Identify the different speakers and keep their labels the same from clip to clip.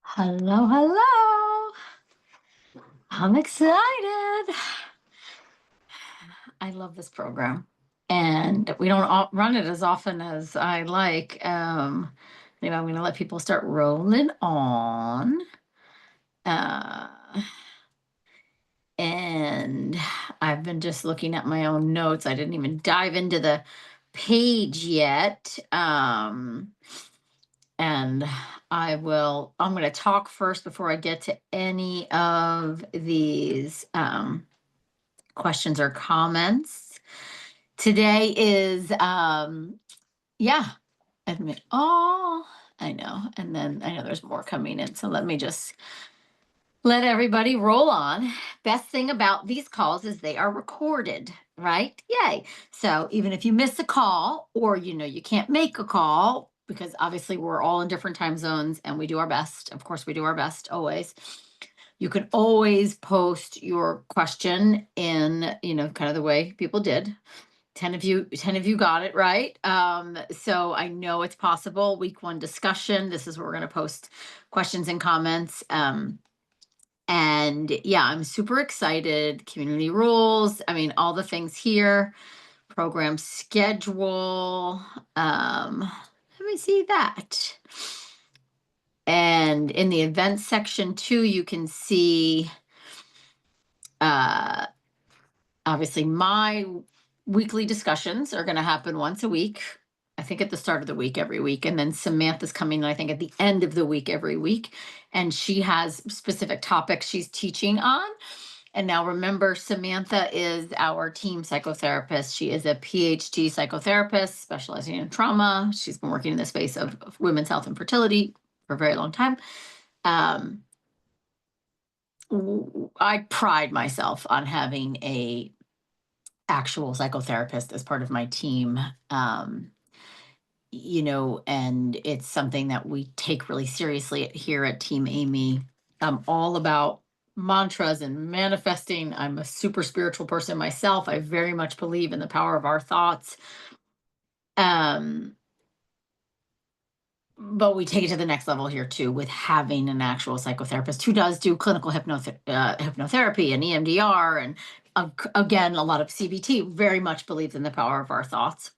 Speaker 1: Hello, hello. I'm excited. I love this program. And we don't run it as often as I like. I'm going to let people start rolling on. Uh, and I've been just looking at my own notes. I didn't even dive into the page yet. And I'm going to talk first before I get to any of these questions or comments. Today is, yeah, admit, oh, I know. And then I know there's more coming in. So let me just let everybody roll on. Best thing about these calls is they are recorded, right? Yay. So even if you miss a call or you can't make a call, because obviously we're all in different time zones and we do our best. Of course, we do our best always. You can always post your question in, kind of the way people did. 10 of you got it right. So I know it's possible. Week 1 discussion. This is where we're going to post questions and comments. And yeah, I'm super excited. Community rules. I mean, all the things here. Program schedule. Let me see that. And in the events section too, you can see obviously my weekly discussions are going to happen once a week. I think at the start of the week every week. And then Samantha's coming, I think, at the end of the week every week. And she has specific topics she's teaching on. And now remember, Samantha is our team psychotherapist. She is a PhD psychotherapist specializing in trauma. She's been working in the space of women's health and fertility for a very long time. I pride myself on having a actual psychotherapist as part of my team. And it's something that we take really seriously here at Team Amy. I'm all about mantras and manifesting. I'm a super spiritual person myself. I very much believe in the power of our thoughts. But we take it to the next level here too with having an actual psychotherapist who does do clinical hypnotherapy and EMDR and again, a lot of CBT. Very much believes in the power of our thoughts.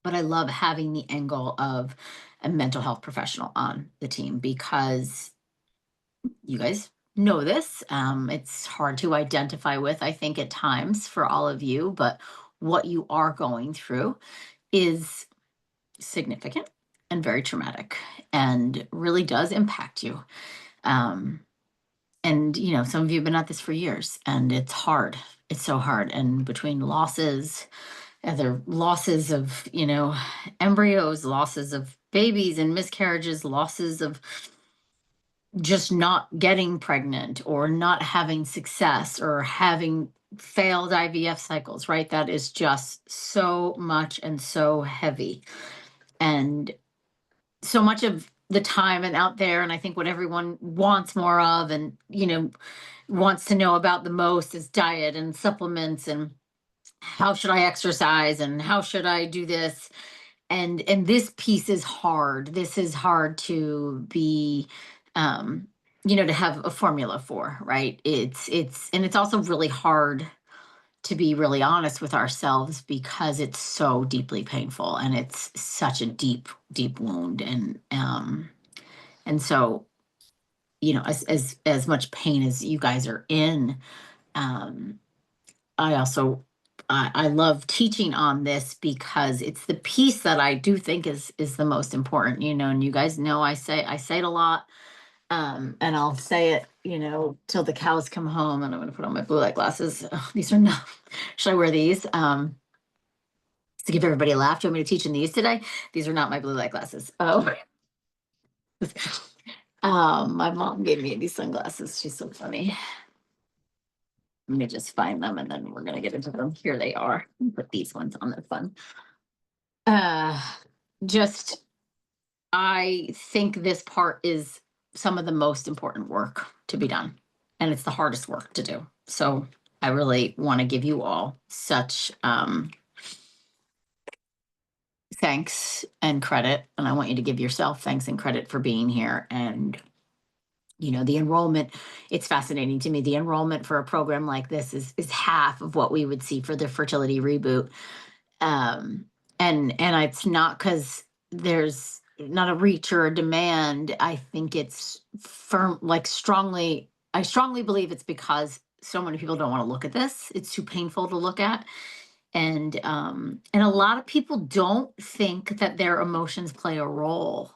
Speaker 1: But I love having the angle of a mental health professional on the team because you guys know this. It's hard to identify with, I think, at times for all of you, but what you are going through is significant and very traumatic and really does impact you. And some of you have been at this for years and it's hard. It's so hard. And between losses, other losses of, embryos, losses of babies and miscarriages, losses of just not getting pregnant or not having success or having failed IVF cycles, right? That is just so much and so heavy. And so much of the time and out there, and I think what everyone wants more of and, wants to know about the most is diet and supplements and how should I exercise and how should I do this? And this piece is hard. This is hard to be to have a formula for, right? It's also really hard to be really honest with ourselves because it's so deeply painful and it's such a deep, deep wound. And so, as much pain as you guys are in, I love teaching on this because it's the piece that I do think is the most important, and you guys know I say it a lot. And I'll say it, till the cows come home, and I'm gonna put on my blue light glasses. Ugh, these are not, should I wear these? To give everybody a laugh. Do you want me to teach in these today? These are not my blue light glasses. Oh. My mom gave me these sunglasses. She's so funny. Let me just find them and then we're gonna get into them. Here they are. Put these ones on, they're fun. Uh, just, I think this part is some of the most important work to be done, and it's the hardest work to do. So I really want to give you all such thanks and credit, and I want you to give yourself thanks and credit for being here. And The enrollment, it's fascinating to me. The enrollment for a program like this is half of what we would see for the fertility reboot. Um, and it's not because there's not a reach or a demand. I think it's firm, like I strongly believe it's because so many people don't want to look at this. It's too painful to look at. And a lot of people don't think that their emotions play a role,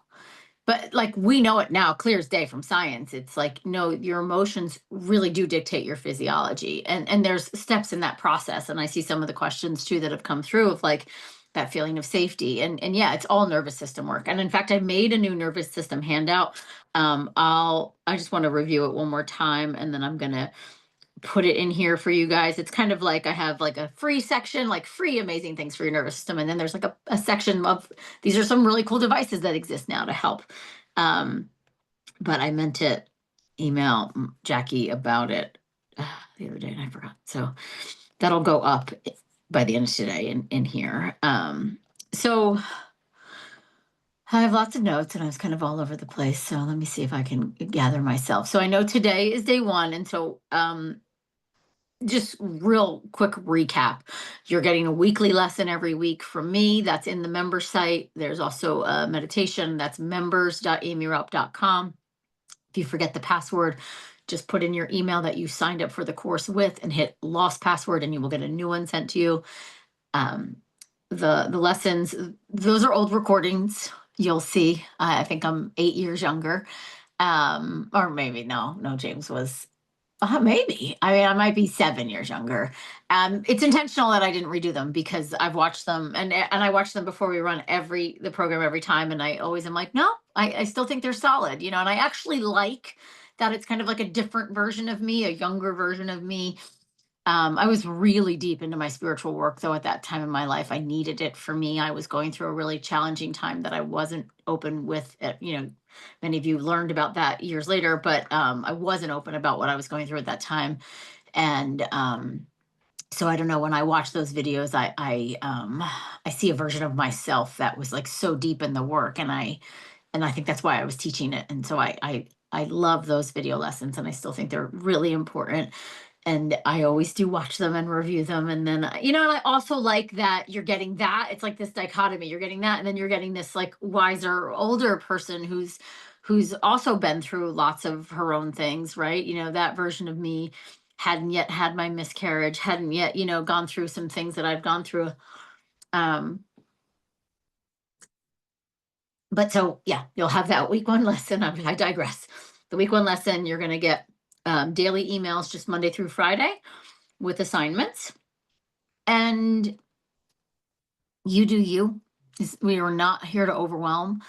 Speaker 1: but like we know it now, clear as day from science. It's like, no, your emotions really do dictate your physiology. And there's steps in that process. And I see some of the questions too that have come through of like that feeling of safety. And yeah, it's all nervous system work. And in fact, I made a new nervous system handout. I just want to review it one more time, and then I'm gonna put it in here for you guys. It's kind of like I have like a free section, like free amazing things for your nervous system. And then there's like a section of these are some really cool devices that exist now to help. Um, but I meant to email Jackie about it the other day and I forgot. So that'll go up by the end of today in here. So I have lots of notes and I was kind of all over the place. So let me see if I can gather myself. So I know today is day one. And so just real quick recap. You're getting a weekly lesson every week from me. That's in the member site. There's also a meditation. That's members.aimeerup.com. If you forget the password, just put in your email that you signed up for the course with and hit lost password, and you will get a new one sent to you. The lessons, those are old recordings. You'll see. I think I'm 8 years younger. Or maybe no, James was maybe. I mean, I might be 7 years younger. It's intentional that I didn't redo them because I've watched them, and I watch them before we run the program every time, and I always am like, no, I still think they're solid, and I actually like that it's kind of like a different version of me, a younger version of me. I was really deep into my spiritual work though at that time in my life. I needed it for me. I was going through a really challenging time that I wasn't open with. Many of you learned about that years later, but I wasn't open about what I was going through at that time. And so I don't know. When I watch those videos, I see a version of myself that was like so deep in the work, and I think that's why I was teaching it. And so I love those video lessons, and I still think they're really important, and I always do watch them and review them. And then, and I also like that you're getting that. It's like this dichotomy. You're getting that, and then you're getting this like wiser, older person who's also been through lots of her own things, right? That version of me hadn't yet had my miscarriage, hadn't yet, gone through some things that I've gone through. But so yeah, you'll have that week one lesson. I digress. The week one lesson, you're going to get daily emails just Monday through Friday with assignments, and you do you. We are not here to overwhelm.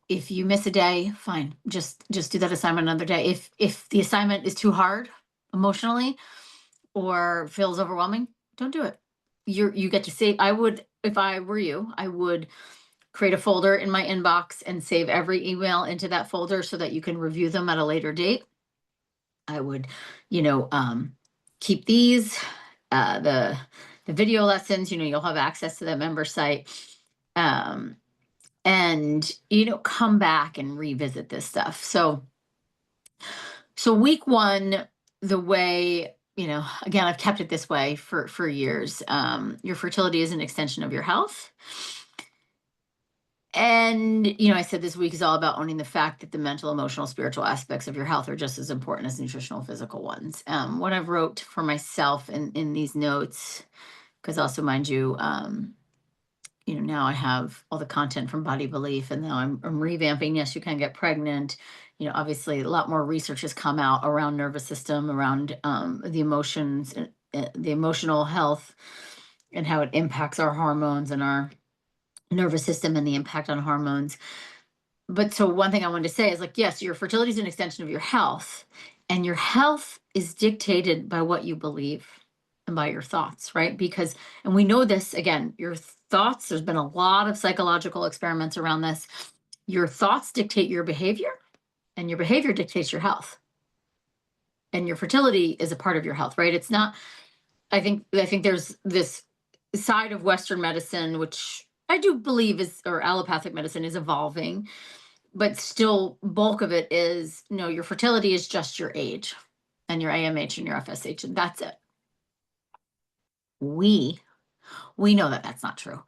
Speaker 1: If you miss a day, fine. Just do that assignment another day. If the assignment is too hard emotionally or feels overwhelming, don't do it. You get to save. I would, if I were you, I would create a folder in my inbox and save every email into that folder so that you can review them at a later date. I would, keep these, the video lessons, you'll have access to the member site. And, come back and revisit this stuff. So week one, the way, again, I've kept it this way for years. Your fertility is an extension of your health. And, I said this week is all about owning the fact that the mental, emotional, spiritual aspects of your health are just as important as nutritional, physical ones. What I've wrote for myself in these notes, because also, mind you, now I have all the content from Body Belief, and now I'm revamping Yes, You Can Get Pregnant. Obviously, a lot more research has come out around nervous system, around the emotions, the emotional health, and how it impacts our hormones and our nervous system and the impact on hormones. But so one thing I wanted to say is like, yes, your fertility is an extension of your health, and your health is dictated by what you believe and by your thoughts, right? And we know this, again, your thoughts, there's been a lot of psychological experiments around this. Your thoughts dictate your behavior, and your behavior dictates your health. And your fertility is a part of your health, right? It's not, I think there's this side of Western medicine, which I do believe or allopathic medicine is evolving, but still bulk of it is, no, your fertility is just your age and your AMH and your FSH, and that's it. We know that that's not true.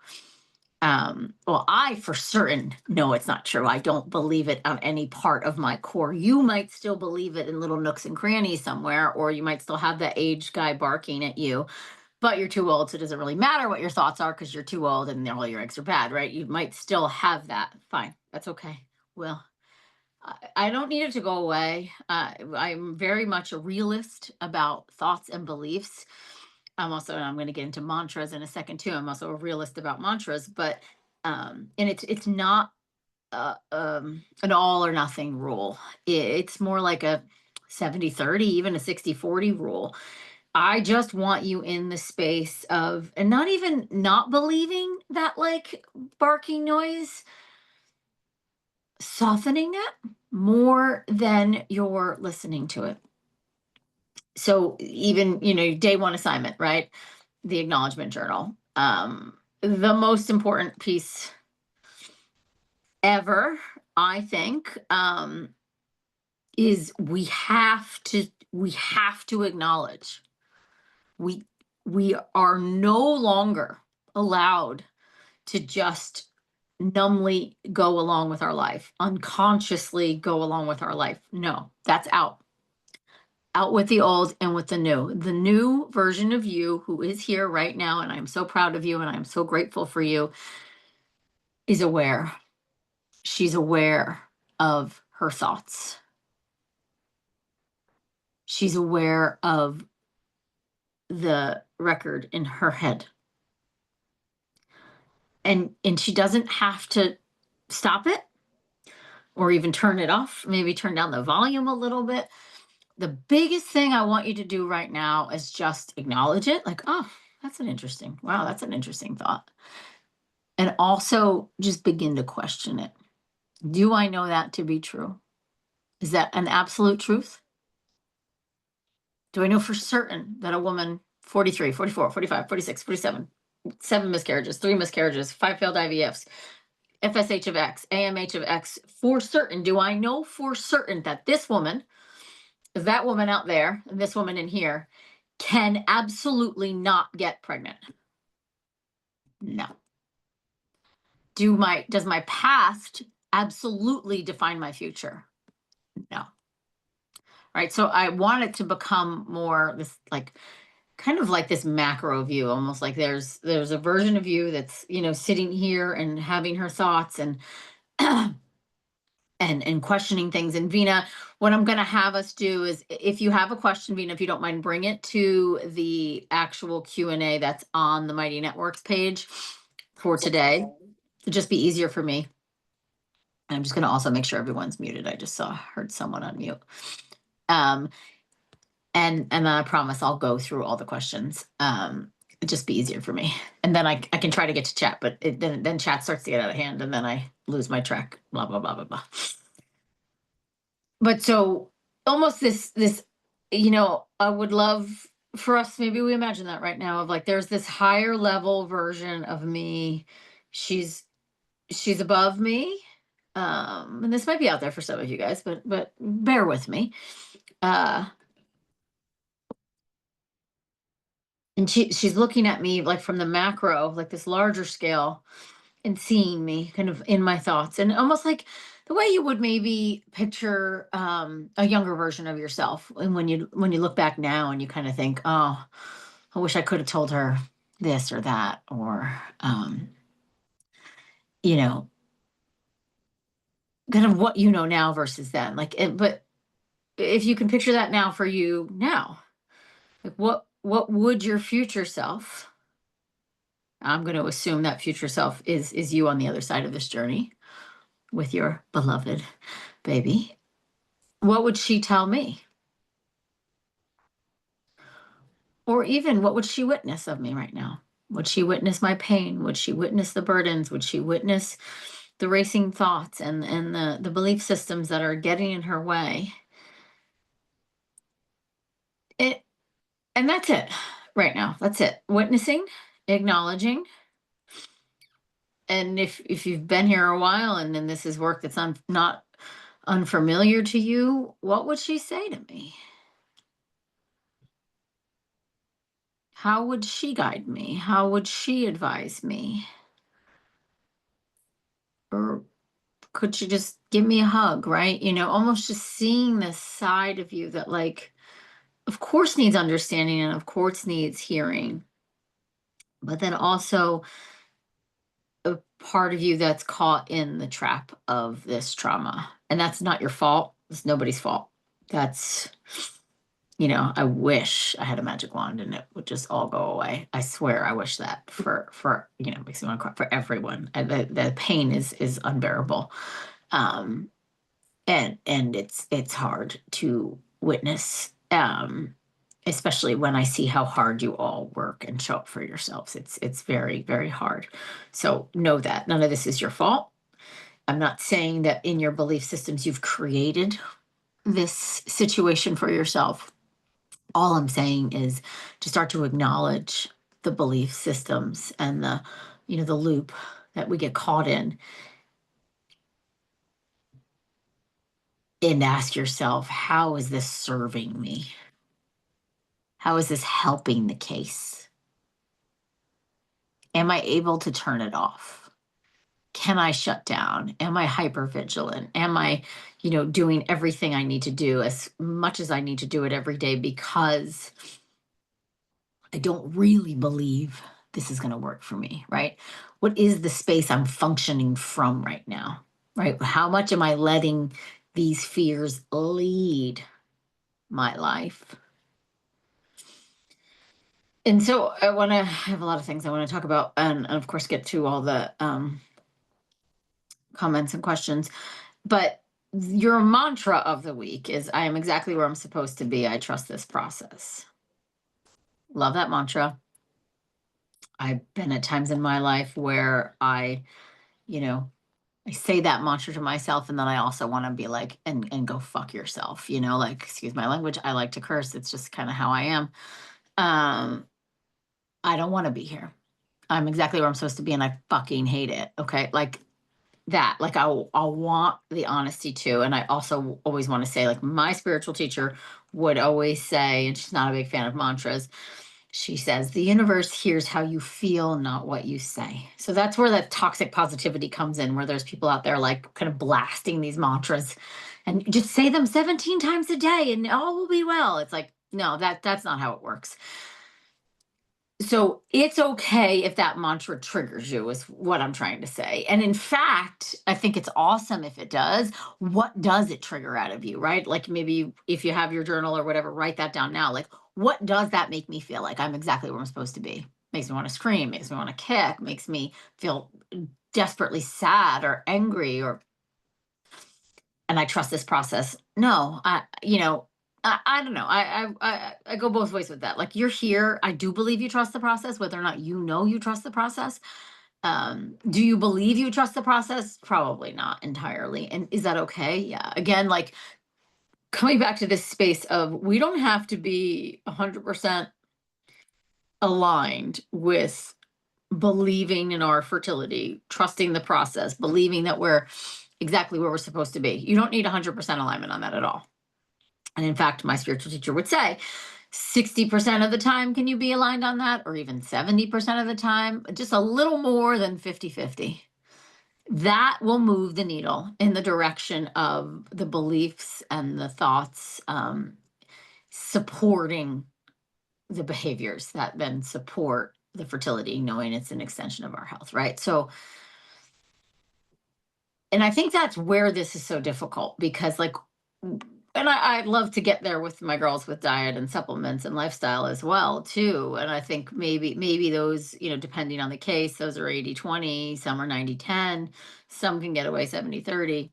Speaker 1: Well, I for certain know it's not true. I don't believe it on any part of my core. You might still believe it in little nooks and crannies somewhere, or you might still have that age guy barking at you, but you're too old, so it doesn't really matter what your thoughts are because you're too old and all your eggs are bad, right? You might still have that. Fine, that's okay. Well, I don't need it to go away. I'm very much a realist about thoughts and beliefs. I'm also, and I'm going to get into mantras in a second too. I'm also a realist about mantras, but and it's not an all or nothing rule. It's more like a 70-30, even a 60-40 rule. I just want you in the space of, and not even not believing that like barking noise, softening it more than you're listening to it. So even, day one assignment, right? The acknowledgement journal. The most important piece ever, I think, is we have to acknowledge we we are no longer allowed to just numbly go along with our life, unconsciously go along with our life. No, that's out. Out with the old and with the new. The new version of you who is here right now, and I'm so proud of you and I'm so grateful for you, is aware. She's aware of her thoughts. She's aware of the record in her head. And she doesn't have to stop it or even turn it off, maybe turn down the volume a little bit. The biggest thing I want you to do right now is just acknowledge it, like, oh, that's an interesting thought. And also just begin to question it. Do I know that to be true? Is that an absolute truth? Do I know for certain that a woman 43, 44, 45, 46, 47, 7 miscarriages, 3 miscarriages, 5 failed IVFs, FSH of X, AMH of X, for certain, do I know for certain that this woman, that woman out there, and this woman in here, can absolutely not get pregnant? No. Does my past absolutely define my future? No. Right. So I want it to become more this like kind of like this macro view, almost like there's a version of you that's, sitting here and having her thoughts and and questioning things. And Vina, what I'm going to have us do is, if you have a question, Vina, if you don't mind, bring it to the actual Q&A that's on the Mighty Networks page for today. It'll just be easier for me. I'm just going to also make sure everyone's muted. I just heard someone unmute. And then I promise I'll go through all the questions. It'd just be easier for me. And then I can try to get to chat, but then chat starts to get out of hand and then I lose my track, blah, blah, blah, blah, blah. But so almost this, I would love for us, maybe we imagine that right now, of like, there's this higher level version of me. She's above me. And this might be out there for some of you guys, but bear with me. And she's looking at me like from the macro, like this larger scale, and seeing me kind of in my thoughts, and almost like the way you would maybe picture a younger version of yourself. And when you look back now and you kind of think, oh, I wish I could have told her this or that, or kind of what you know now versus then. Like, but if you can picture that now for you now, like what would your future self? I'm going to assume that future self is you on the other side of this journey with your beloved baby. What would she tell me? Or even what would she witness of me right now? Would she witness my pain? Would she witness the burdens? Would she witness the racing thoughts and the belief systems that are getting in her way? And that's it right now. That's it. Witnessing, acknowledging, And if you've been here a while and then this is work that's not unfamiliar to you, what would she say to me? How would she guide me? How would she advise me? Or could she just give me a hug, right? Almost just seeing this side of you that, like, of course needs understanding and of course needs hearing, but then also a part of you that's caught in the trap of this trauma. And that's not your fault. It's nobody's fault. That's, I wish I had a magic wand and it would just all go away. I swear I wish that for makes me want to cry for everyone. The pain is unbearable. Um and it's hard to witness, especially when I see how hard you all work and show up for yourselves. It's very, very hard. So know that none of this is your fault. I'm not saying that in your belief systems you've created this situation for yourself. All I'm saying is to start to acknowledge the belief systems and the loop that we get caught in, and ask yourself, how is this serving me? How is this helping the case? Am I able to turn it off? Can I shut down? Am I hyper vigilant? Am I, doing everything I need to do as much as I need to do it every day because I don't really believe this is going to work for me, right? What is the space I'm functioning from right now, right? How much am I letting these fears lead my life? And so I have a lot of things I want to talk about, and of course get to all the comments and questions. But your mantra of the week is, I am exactly where I'm supposed to be. I trust this process. Love that mantra. I've been at times in my life where you know, I say that mantra to myself, and then I also want to be like, and go fuck yourself, like, excuse my language. I like to curse. It's just kind of how I am. I don't want to be here. I'm exactly where I'm supposed to be, and I fucking hate it. Okay. Like that. Like I'll want the honesty too. And I also always want to say, like, my spiritual teacher would always say, and she's not a big fan of mantras, she says, the universe hears how you feel, not what you say. So that's where that toxic positivity comes in, where there's people out there like kind of blasting these mantras and just say them 17 times a day and all will be well. It's like, no, that's not how it works. So it's okay if that mantra triggers you, is what I'm trying to say. And in fact, I think it's awesome if it does. What does it trigger out of you, right? Like, maybe if you have your journal or whatever, write that down now. Like, what does that make me feel like? I'm exactly where I'm supposed to be. Makes me want to scream, makes me want to kick, makes me feel desperately sad or angry, and I trust this process. No, I don't know. I go both ways with that. Like, you're here. I do believe you trust the process, whether or not you trust the process. Do you believe you trust the process? Probably not entirely. And is that okay? Yeah. Again, like, coming back to this space of, we don't have to be 100% aligned with believing in our fertility, trusting the process, believing that we're exactly where we're supposed to be. You don't need 100% alignment on that at all. And in fact, my spiritual teacher would say 60% of the time, can you be aligned on that? Or even 70% of the time, just a little more than 50-50. That will move the needle in the direction of the beliefs and the thoughts, supporting the behaviors that then support the fertility, knowing it's an extension of our health, right? So, and I think that's where this is so difficult, because, like, and I'd love to get there with my girls with diet and supplements and lifestyle as well too. And I think maybe those, depending on the case, those are 80-20, some are 90-10, some can get away 70-30.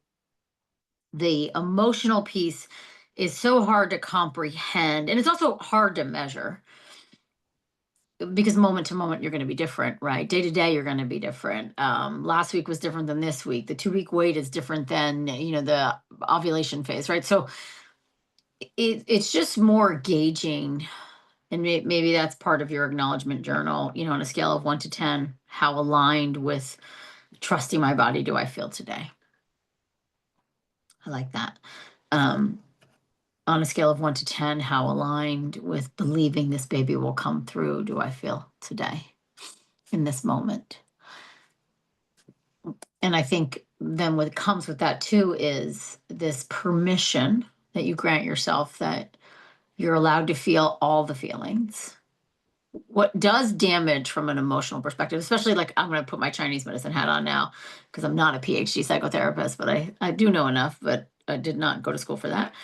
Speaker 1: The emotional piece is so hard to comprehend, and it's also hard to measure, because moment to moment you're going to be different, right? Day to day you're going to be different. Last week was different than this week. The 2-week wait is different than the ovulation phase, right? So it's just more gauging, and maybe that's part of your acknowledgement journal, on a scale of 1 to 10, how aligned with trusting my body do I feel today? I like that. On a scale of 1 to 10, how aligned with believing this baby will come through do I feel today in this moment? And I think then what comes with that too is this permission that you grant yourself that you're allowed to feel all the feelings. What does damage from an emotional perspective, especially like I'm going to put my Chinese medicine hat on now because I'm not a PhD psychotherapist, but I do know enough, but I did not go to school for that.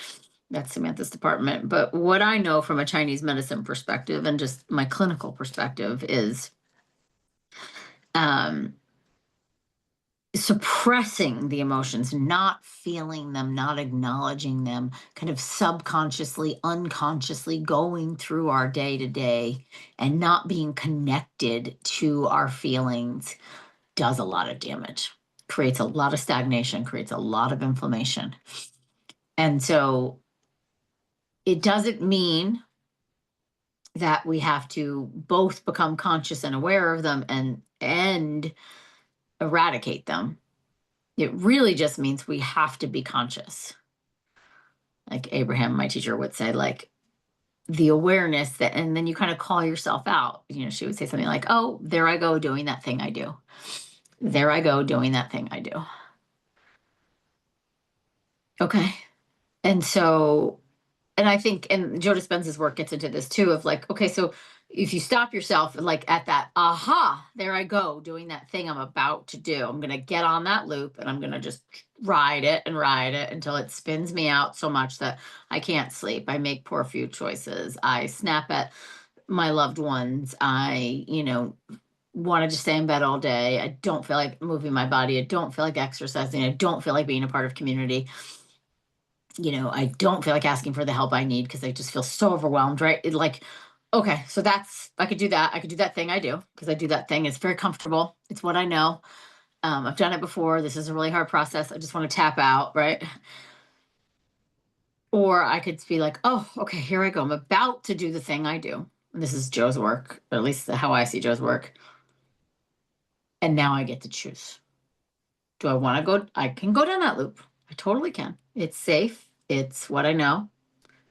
Speaker 1: That's Samantha's department. But what I know from a Chinese medicine perspective and just my clinical perspective is um, suppressing the emotions, not feeling them, not acknowledging them, kind of subconsciously, unconsciously going through our day to day and not being connected to our feelings does a lot of damage, creates a lot of stagnation, creates a lot of inflammation. And so it doesn't mean that we have to both become conscious and aware of them and eradicate them. It really just means we have to be conscious. Like Abraham, my teacher, would say, like the awareness that, and then you kind of call yourself out. You know, she would say something like, oh, there I go doing that thing I do. There I go doing that thing I do. Okay. And so, and I think, and Joe Dispenza's work gets into this too of like, okay, so if you stop yourself like at that, aha, there I go doing that thing I'm about to do. I'm going to get on that loop and I'm going to just ride it until it spins me out so much that I can't sleep. I make poor food choices. I snap at my loved ones. I, want to just stay in bed all day. I don't feel like moving my body. I don't feel like exercising. I don't feel like being a part of community. I don't feel like asking for the help I need because I just feel so overwhelmed, right? Okay, so I could do that. I could do that thing I do because I do that thing. It's very comfortable. It's what I know. I've done it before. This is a really hard process. I just want to tap out, right? Or I could be like, oh, okay, here I go. I'm about to do the thing I do. And this is Joe's work, or at least how I see Joe's work. And now I get to choose. Do I want to go? I can go down that loop. I totally can. It's safe. It's what I know.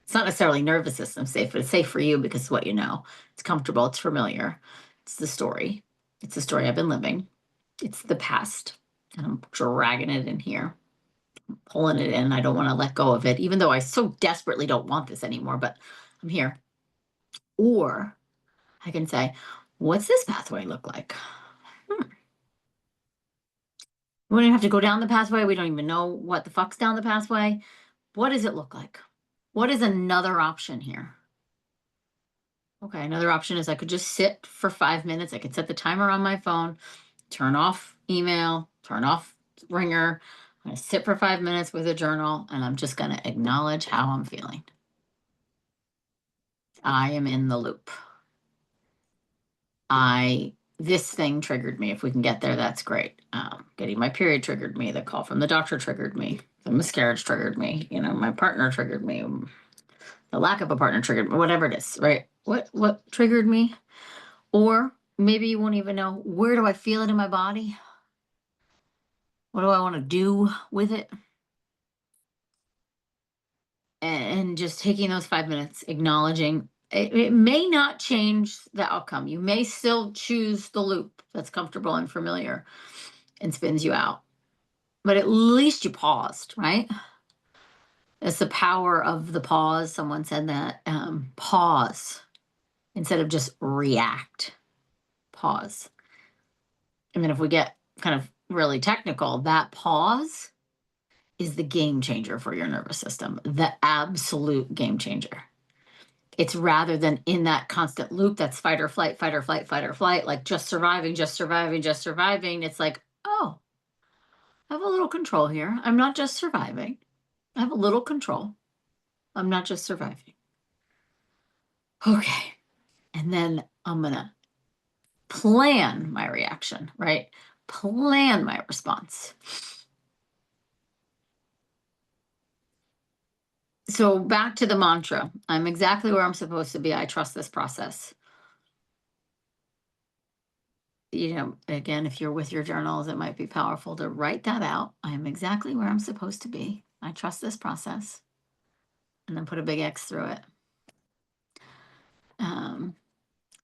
Speaker 1: It's not necessarily nervous system safe, but it's safe for you because it's what you know. It's comfortable. It's familiar. It's the story. It's the story I've been living. It's the past. And I'm dragging it in here, pulling it in. I don't want to let go of it, even though I so desperately don't want this anymore, but I'm here. Or I can say, what's this pathway look like? We don't even have to go down the pathway. We don't even know what the fuck's down the pathway. What does it look like? What is another option here? Okay, another option is I could just sit for 5 minutes. I could set the timer on my phone, turn off email, turn off ringer. I'm going to sit for 5 minutes with a journal and I'm just going to acknowledge how I'm feeling. I am in the loop. This thing triggered me. If we can get there, that's great. Getting my period triggered me. The call from the doctor triggered me. The miscarriage triggered me. My partner triggered me. The lack of a partner triggered me. Whatever it is, right? What triggered me? Or maybe you won't even know, where do I feel it in my body? What do I want to do with it? And just taking those 5 minutes, acknowledging it may not change the outcome. You may still choose the loop that's comfortable and familiar and spins you out. But at least you paused, right? It's the power of the pause. Someone said that. Pause instead of just react. Pause. And then if we get kind of really technical, that pause is the game changer for your nervous system, the absolute game changer. It's rather than in that constant loop that's fight or flight, fight or flight, fight or flight, like just surviving, just surviving, just surviving. It's like, oh, I have a little control here. I'm not just surviving. I have a little control. I'm not just surviving. Okay. And then I'm going to plan my reaction, right? Plan my response. So back to the mantra. I'm exactly where I'm supposed to be. I trust this process. again, if you're with your journals, it might be powerful to write that out. I am exactly where I'm supposed to be. I trust this process. And then put a big X through it.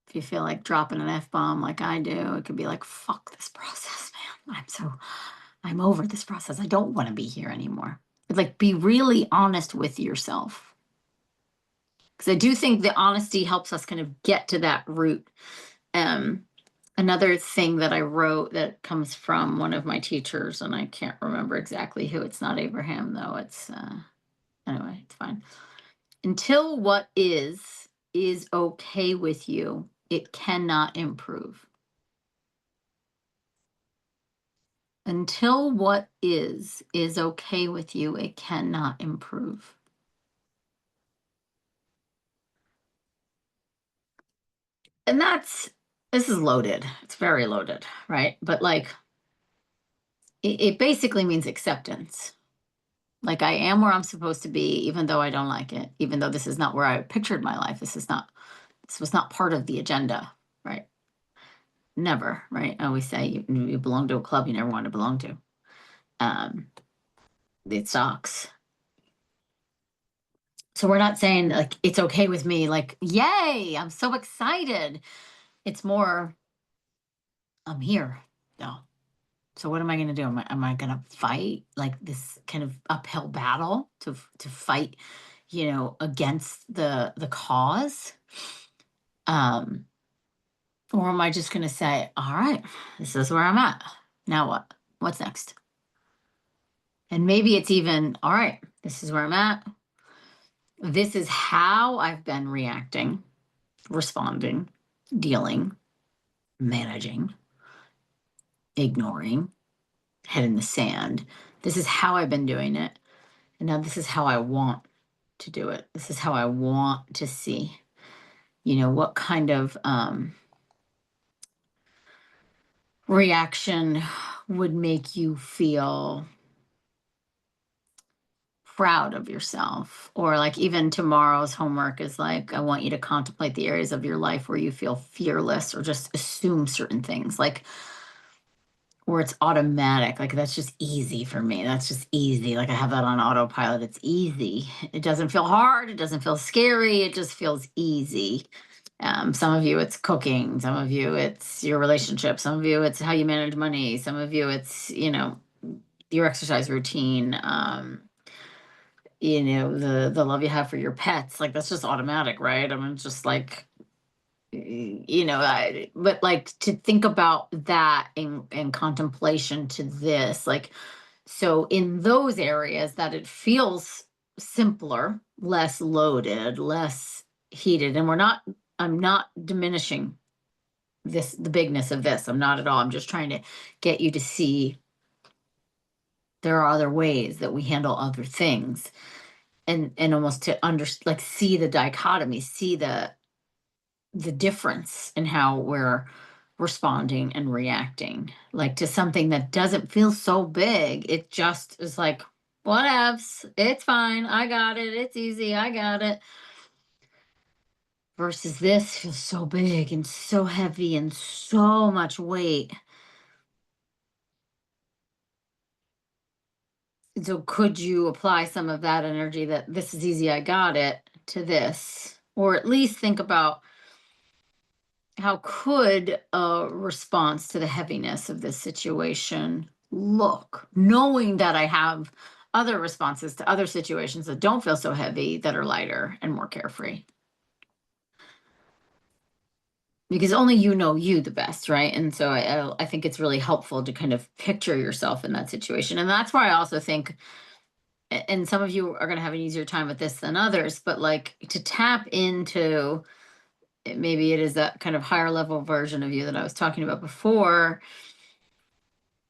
Speaker 1: If you feel like dropping an F-bomb like I do, it could be like, fuck this process, man. I'm over this process. I don't want to be here anymore. It's like, be really honest with yourself. Because I do think the honesty helps us kind of get to that root. Another thing that I wrote that comes from one of my teachers, and I can't remember exactly who. It's not Abraham, though. It's, anyway, it's fine. Until what is okay with you, it cannot improve. Until what is okay with you, it cannot improve. And this is loaded. It's very loaded, right? But like, it basically means acceptance. Like, I am where I'm supposed to be, even though I don't like it, even though this is not where I pictured my life. This was not part of the agenda, right? Never, right? I always say you belong to a club you never want to belong to. It sucks. So we're not saying like it's okay with me, like, yay, I'm so excited. It's more, I'm here. No. So what am I going to do? Am I going to fight like this kind of uphill battle to fight, against the cause? Or am I just going to say, all right, this is where I'm at. Now what? What's next? And maybe it's even, all right, this is where I'm at. This is how I've been reacting, responding, dealing, managing, ignoring, head in the sand. This is how I've been doing it. And now this is how I want to do it. This is how I want to see, what kind of reaction would make you feel proud of yourself. Or like, even tomorrow's homework is like, I want you to contemplate the areas of your life where you feel fearless or just assume certain things, like, where it's automatic. Like, that's just easy for me. That's just easy. Like, I have that on autopilot. It's easy. It doesn't feel hard. It doesn't feel scary. It just feels easy. Some of you it's cooking. Some of you it's your relationship. Some of you it's how you manage money. Some of you it's, your exercise routine. The love you have for your pets. Like, that's just automatic, right? I mean, just like, but like, to think about that in contemplation to this, like, so in those areas that it feels simpler, less loaded, less heated, and I'm not diminishing the bigness of this. I'm not at all. I'm just trying to get you to see there are other ways that we handle other things, and almost to like, see the dichotomy, see the difference in how we're responding and reacting, like, to something that doesn't feel so big. It just is like, whatevs, it's fine, I got it, it's easy, I got it. Versus this feels so big and so heavy and so much weight. So could you apply some of that energy that this is easy, I got it, to this? Or at least think about, how could a response to the heaviness of this situation look, knowing that I have other responses to other situations that don't feel so heavy, that are lighter and more carefree? Because only you know you the best, right? And so I think it's really helpful to kind of picture yourself in that situation. And that's why I also think, and some of you are going to have an easier time with this than others, but like, to tap into, maybe it is that kind of higher level version of you that I was talking about before,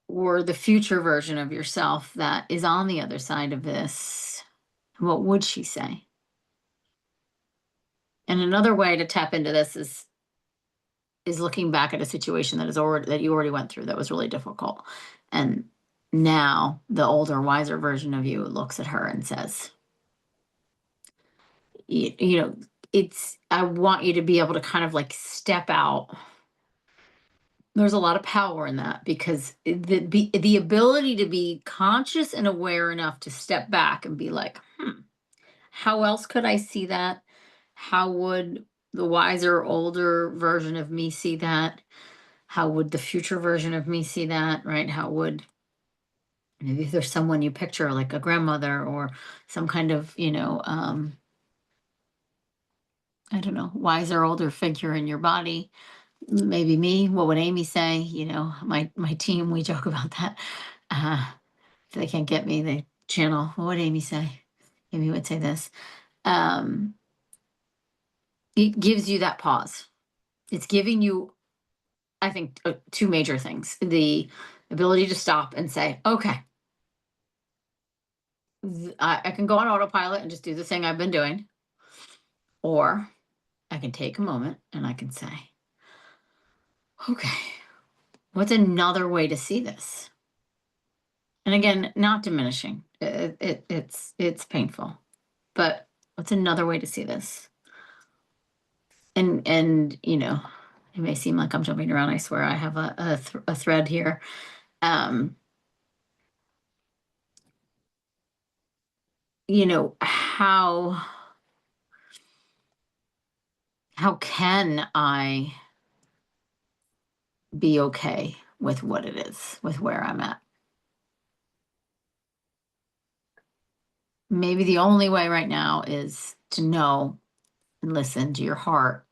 Speaker 1: or the future version of yourself that is on the other side of this. What would she say? And another way to tap into this is looking back at a situation that you already went through that was really difficult. And now the older, wiser version of you looks at her and says, you know, I want you to be able to kind of like step out There's a lot of power in that because the ability to be conscious and aware enough to step back and be like, how else could I see that? How would the wiser, older version of me see that? How would the future version of me see that? Right? How would maybe if there's someone you picture like a grandmother or some kind of, I don't know, wiser, older figure in your body, maybe me, what would Amy say? My team, we joke about that. If they can't get me, they channel, what would Amy say? Amy would say this. It gives you that pause. It's giving you, I think, two major things: the ability to stop and say, okay, I can go on autopilot and just do the thing I've been doing, or I can take a moment and I can say, okay, what's another way to see this? And again, not diminishing. It's painful, but what's another way to see this? And it may seem like I'm jumping around. I swear I have a thread here. Um, how can I be okay with what it is, with where I'm at? Maybe the only way right now is to know and listen to your heart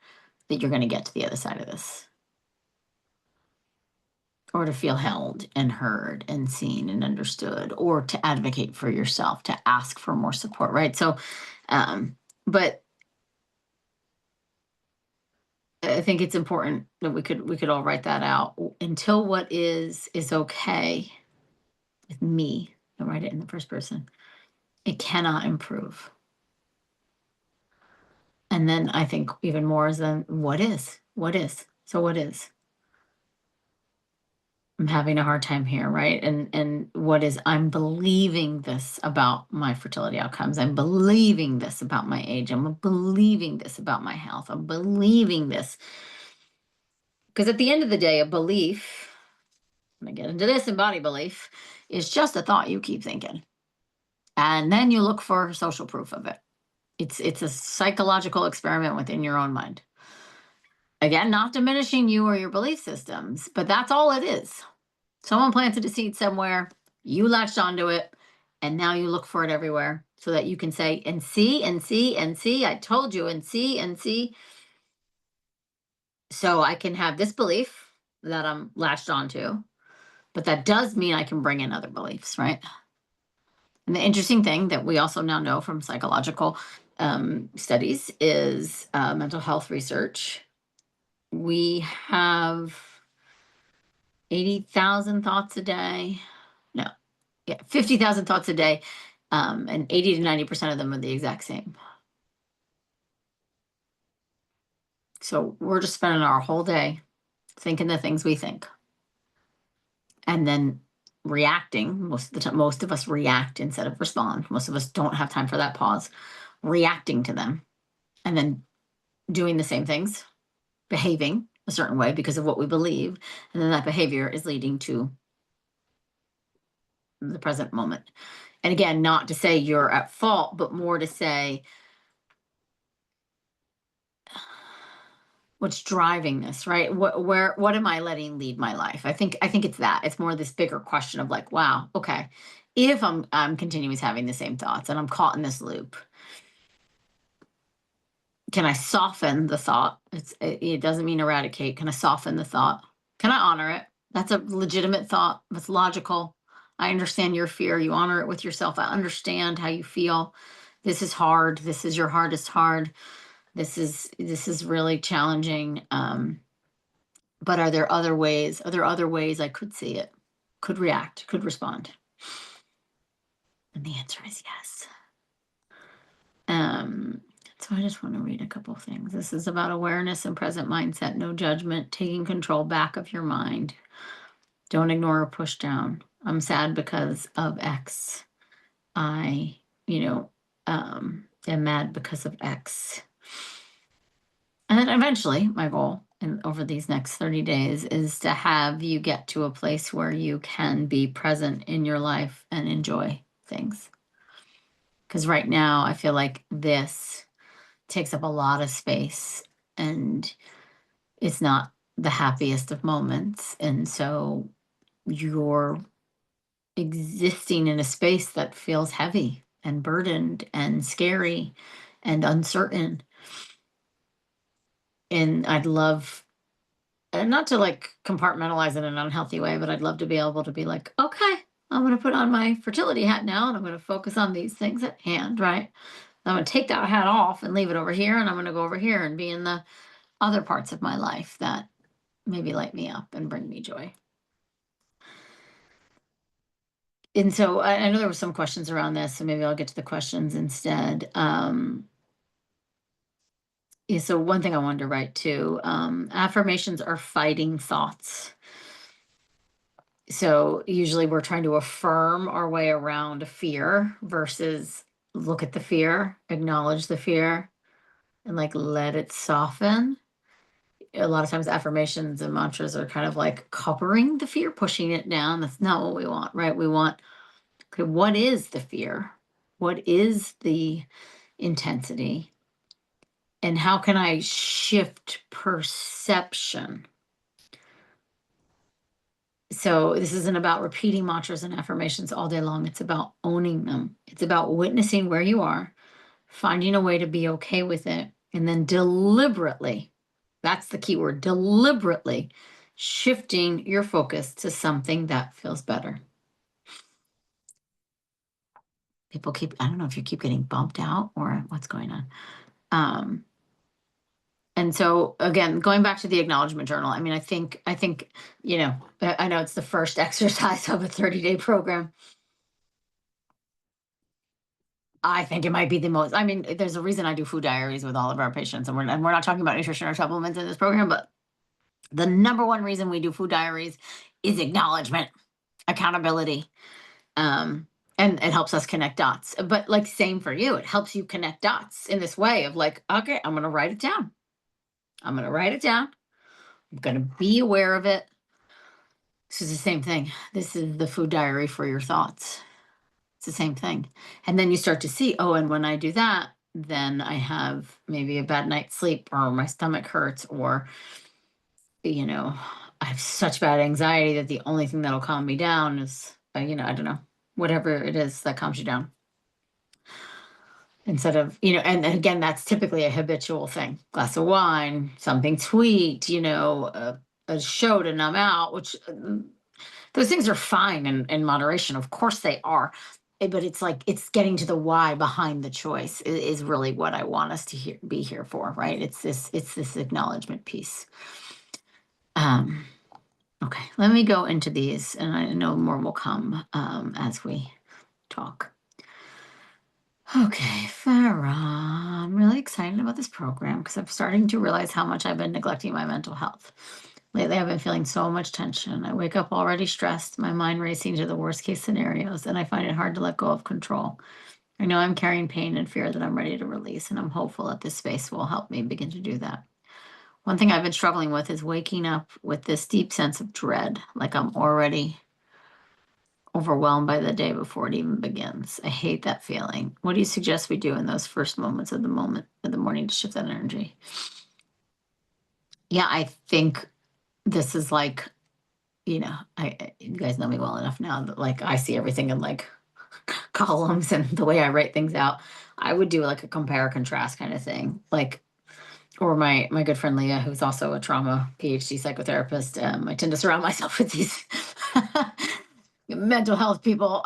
Speaker 1: that you're going to get to the other side of this, or to feel held and heard and seen and understood, or to advocate for yourself, to ask for more support, right? So, but I think it's important that we could all write that out. Until what is okay with me, I'll write it in the first person, it cannot improve. And then I think even more is then what is? So what is? I'm having a hard time here, right? And what is, I'm believing this about my fertility outcomes. I'm believing this about my age. I'm believing this about my health. I'm believing this. Because at the end of the day, a belief, I'm gonna get into this in body belief, is just a thought you keep thinking. And then you look for social proof of it. It's a psychological experiment within your own mind. Again, not diminishing you or your belief systems, but that's all it is. Someone planted a seed somewhere, you latched onto it, and now you look for it everywhere so that you can say, and see, and see, and see, I told you, and see, and see. So I can have this belief that I'm latched onto, but that does mean I can bring in other beliefs, right? And the interesting thing that we also now know from psychological studies is mental health research. We have 80,000 thoughts a day. No, yeah, 50,000 thoughts a day. And 80 to 90% of them are the exact same. So we're just spending our whole day thinking the things we think. And then reacting. Most of the time, most of us react instead of respond. Most of us don't have time for that pause, reacting to them, and then doing the same things, behaving a certain way because of what we believe. And then that behavior is leading to the present moment. And again, not to say you're at fault, but more to say, what's driving this, right? What am I letting lead my life? I think it's that. It's more this bigger question of like, wow, okay, if I'm continuous having the same thoughts and I'm caught in this loop, can I soften the thought? It doesn't mean eradicate. Can I soften the thought? Can I honor it? That's a legitimate thought. It's logical. I understand your fear. You honor it with yourself. I understand how you feel. This is hard. This is your hardest hard. This is really challenging. But are there other ways? Are there other ways I could see it, could react, could respond? And the answer is yes. So I just want to read a couple of things. This is about awareness and present mindset, no judgment, taking control back of your mind. Don't ignore or push down. I'm sad because of X. I, am mad because of X. And then eventually, my goal over these next 30 days is to have you get to a place where you can be present in your life and enjoy things. Because right now, I feel like this takes up a lot of space and it's not the happiest of moments. And so you're existing in a space that feels heavy and burdened and scary and uncertain. And I'd love, and not to like compartmentalize in an unhealthy way, but I'd love to be able to be like, okay, I'm going to put on my fertility hat now and I'm going to focus on these things at hand, right? I'm going to take that hat off and leave it over here and I'm going to go over here and be in the other parts of my life that maybe light me up and bring me joy. And so I know there were some questions around this, so maybe I'll get to the questions instead. Yeah, so one thing I wanted to write too, affirmations are fighting thoughts. So usually we're trying to affirm our way around a fear versus look at the fear, acknowledge the fear, and like let it soften. A lot of times affirmations and mantras are kind of like covering the fear, pushing it down. That's not what we want, right? We want, okay, what is the fear? What is the intensity? And how can I shift perception? So this isn't about repeating mantras and affirmations all day long. It's about owning them. It's about witnessing where you are, finding a way to be okay with it, and then deliberately, that's the key word, deliberately shifting your focus to something that feels better. People keep, I don't know if you keep getting bumped out or what's going on. And so again, going back to the acknowledgement journal, I mean, I think, you know, I know it's the first exercise of a 30-day program. I think it might be the most, I mean, there's a reason I do food diaries with all of our patients, and we're not talking about nutrition or supplements in this program, but the number one reason we do food diaries is acknowledgement, accountability. Um, and it helps us connect dots. But like same for you, it helps you connect dots in this way of like, okay, I'm gonna write it down. I'm gonna write it down. I'm gonna be aware of it. This is the same thing. This is the food diary for your thoughts. It's the same thing. And then you start to see, oh, and when I do that, then I have maybe a bad night's sleep or my stomach hurts or, you know, I have such bad anxiety that the only thing that'll calm me down is, you know, I don't know, whatever it is that calms you down. Instead of, you know, and again, that's typically a habitual thing. Glass of wine, something sweet, you know, a show to numb out, which those things are fine in moderation. Of course they are. But it's like it's getting to the why behind the choice is really what I want us to be here for, right? It's this acknowledgement piece. Okay, let me go into these, and I know more will come as we talk. Okay, Farah, I'm really excited about this program because I'm starting to realize how much I've been neglecting my mental health. Lately, I've been feeling so much tension. I wake up already stressed, my mind racing to the worst case scenarios, and I find it hard to let go of control. I know I'm carrying pain and fear that I'm ready to release, and I'm hopeful that this space will help me begin to do that. One thing I've been struggling with is waking up with this deep sense of dread, like I'm already overwhelmed by the day before it even begins. I hate that feeling. What do you suggest we do in those first moments of the morning to shift that energy? Yeah, I think this is like, you know, you guys know me well enough now that like I see everything in like columns and the way I write things out. I would do like a compare contrast kind of thing. Like, or my good friend Leah, who's also a trauma PhD psychotherapist, I tend to surround myself with these mental health people.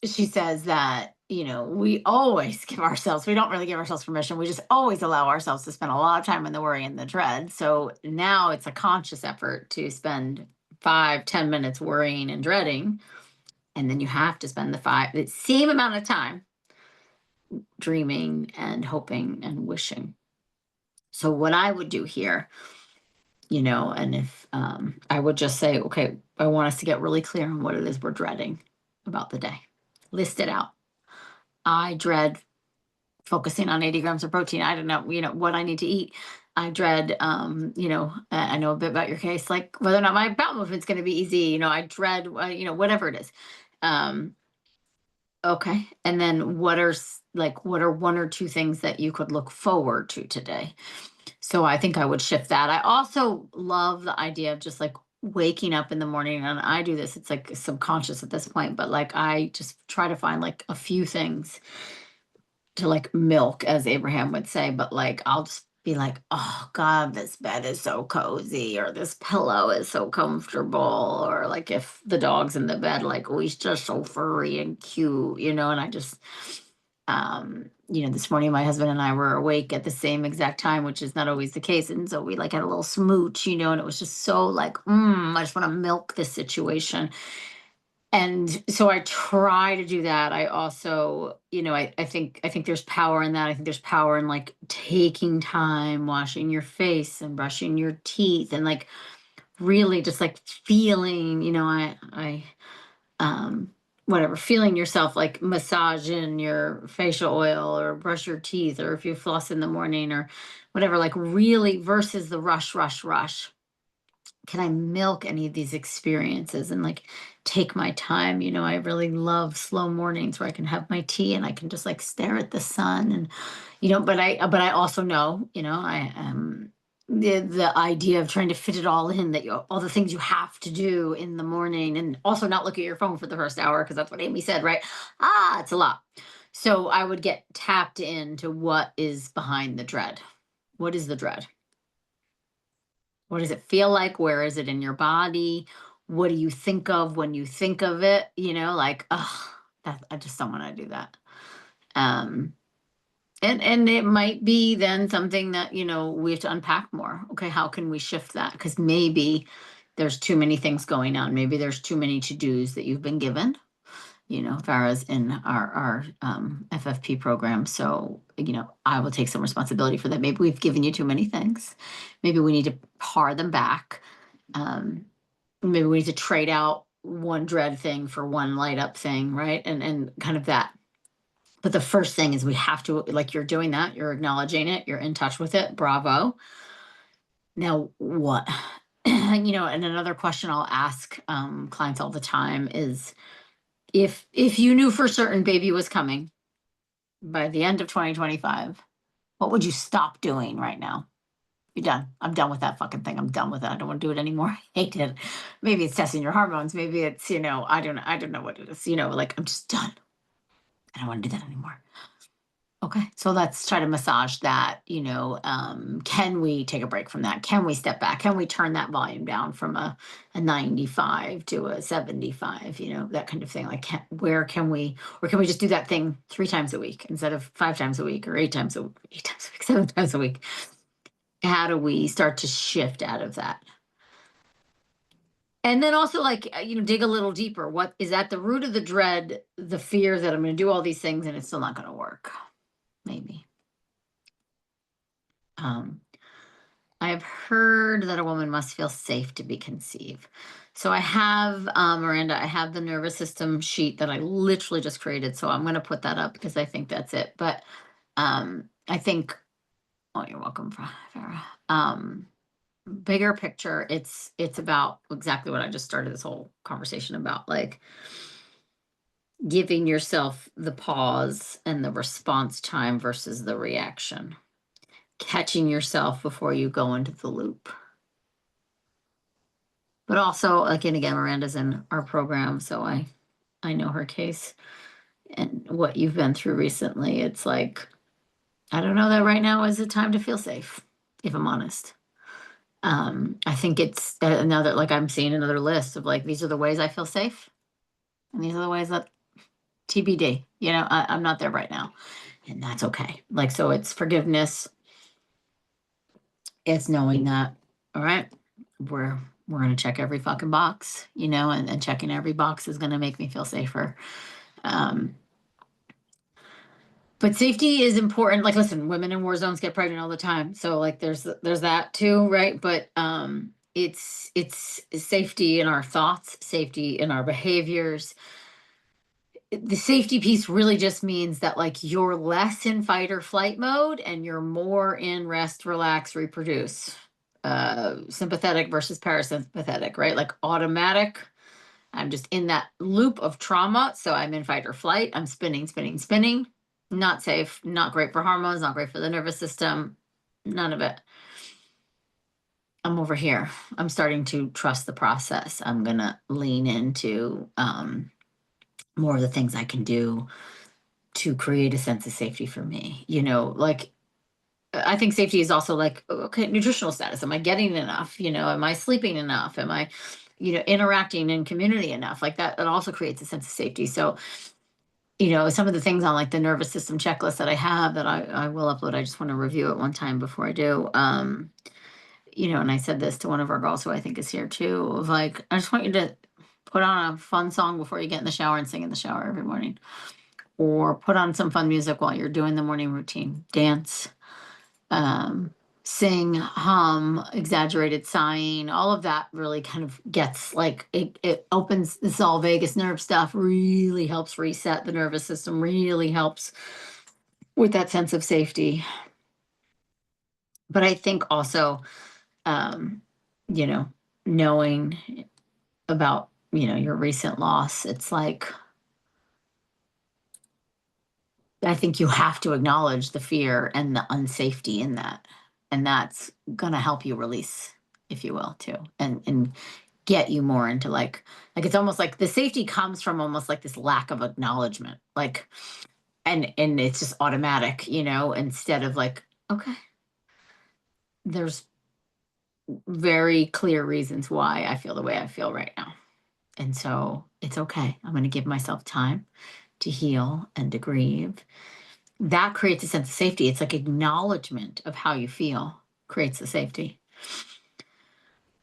Speaker 1: She says that, you know, we always give ourselves, we don't really give ourselves permission. We just always allow ourselves to spend a lot of time in the worry and the dread. So now it's a conscious effort to spend 5-10 minutes worrying and dreading. And then you have to spend the same amount of time dreaming and hoping and wishing. So what I would do here, you know, and if I would just say, okay, I want us to get really clear on what it is we're dreading about the day. List it out. I dread focusing on 80 grams of protein. I don't know, what I need to eat. I dread, I know a bit about your case, like whether or not my bowel movement's going to be easy. I dread, whatever it is. Um, okay. And then what are one or two things that you could look forward to today? So I think I would shift that. I also love the idea of just like waking up in the morning, and I do this, it's like subconscious at this point, but like I just try to find like a few things to like milk, as Abraham would say, but like I'll just be like, oh God, this bed is so cozy, or this pillow is so comfortable, or like if the dog's in the bed, like, oh, he's just so furry and cute, and I just this morning my husband and I were awake at the same exact time, which is not always the case. And so we like had a little smooch, and it was just so like, I just want to milk this situation. And so I try to do that. I also, I think there's power in that. I think there's power in like taking time, washing your face and brushing your teeth, and like really just like feeling, um, whatever, feeling yourself, like massage in your facial oil or brush your teeth, or if you floss in the morning or whatever, like really versus the rush, rush, rush. Can I milk any of these experiences and like take my time? I really love slow mornings where I can have my tea and I can just like stare at the sun, and but I also know, I the idea of trying to fit it all in, that all the things you have to do in the morning, and also not look at your phone for the first hour, because that's what Amy said, right? It's a lot. So I would get tapped into what is behind the dread. What is the dread? What does it feel like? Where is it in your body? What do you think of when you think of it? Like, oh, that I just don't want to do that. Um, and it might be then something that, we have to unpack more. Okay, how can we shift that? Because maybe there's too many things going on. Maybe there's too many to-dos that you've been given, Farah's in our FFP program. So, I will take some responsibility for that. Maybe we've given you too many things. Maybe we need to par them back. Maybe we need to trade out one dread thing for one light up thing, right? And kind of that. But the first thing is we have to, like, you're doing that, you're acknowledging it, you're in touch with it. Bravo. Now what? And another question I'll ask clients all the time is, if you knew for certain baby was coming by the end of 2025, what would you stop doing right now? You're done. I'm done with that fucking thing. I'm done with it. I don't want to do it anymore. I hate it. Maybe it's testing your hormones. Maybe it's, I don't know what it is, like I'm just done. I don't want to do that anymore. Okay. So let's try to massage that, can we take a break from that? Can we step back? Can we turn that volume down from a 95 to a 75, that kind of thing? Like, where can we, or can we just do that thing 3 times a week instead of 5 times a week, or 8 times a week, 7 times a week? How do we start to shift out of that? And then also, like, dig a little deeper. What is at the root of the dread? The fear that I'm going to do all these things and it's still not going to work. Maybe. I have heard that a woman must feel safe to be conceived. So I have, Miranda, I have the nervous system sheet that I literally just created. So I'm going to put that up because I think that's it. But I think, oh, you're welcome, Farah. Bigger picture, it's about exactly what I just started this whole conversation about, like giving yourself the pause and the response time versus the reaction, catching yourself before you go into the loop. But also, like, and again, Miranda's in our program, so I know her case and what you've been through recently. It's like, I don't know that right now is the time to feel safe, if I'm honest. I think it's another, like, I'm seeing another list of like, these are the ways I feel safe, and these are the ways that TBD, I'm not there right now, and that's okay. Like, so it's forgiveness. It's knowing that, all right, we're going to check every fucking box, and checking every box is going to make me feel safer. But safety is important. Like, listen, women in war zones get pregnant all the time. So like, there's that too, right? But it's safety in our thoughts, safety in our behaviors, the safety piece really just means that like you're less in fight or flight mode and you're more in rest, relax, reproduce. Sympathetic versus parasympathetic, right? Like automatic. I'm just in that loop of trauma. So I'm in fight or flight. I'm spinning, spinning, spinning. Not safe, not great for hormones, not great for the nervous system. None of it. I'm over here. I'm starting to trust the process. I'm going to lean into more of the things I can do to create a sense of safety for me. Like I think safety is also like, okay, nutritional status. Am I getting enough? Am I sleeping enough? Am I, interacting in community enough? Like that, it also creates a sense of safety. So, some of the things on like the nervous system checklist that I have that I will upload, I just want to review it one time before I do. And I said this to one of our girls who I think is here too, of like, I just want you to put on a fun song before you get in the shower and sing in the shower every morning. Or put on some fun music while you're doing the morning routine. Dance, um, sing, hum, exaggerated sighing, all of that really kind of gets like it opens this all vagus nerve stuff, really helps reset the nervous system, really helps with that sense of safety. But I think also, um, you know, knowing about, your recent loss, it's like, I think you have to acknowledge the fear and the unsafety in that. And that's gonna help you release, if you will, too, and get you more into like it's almost like the safety comes from almost like this lack of acknowledgement. Like and it's just automatic, instead of like, okay, there's very clear reasons why I feel the way I feel right now. And so it's okay. I'm gonna give myself time to heal and to grieve. That creates a sense of safety. It's like acknowledgement of how you feel creates the safety.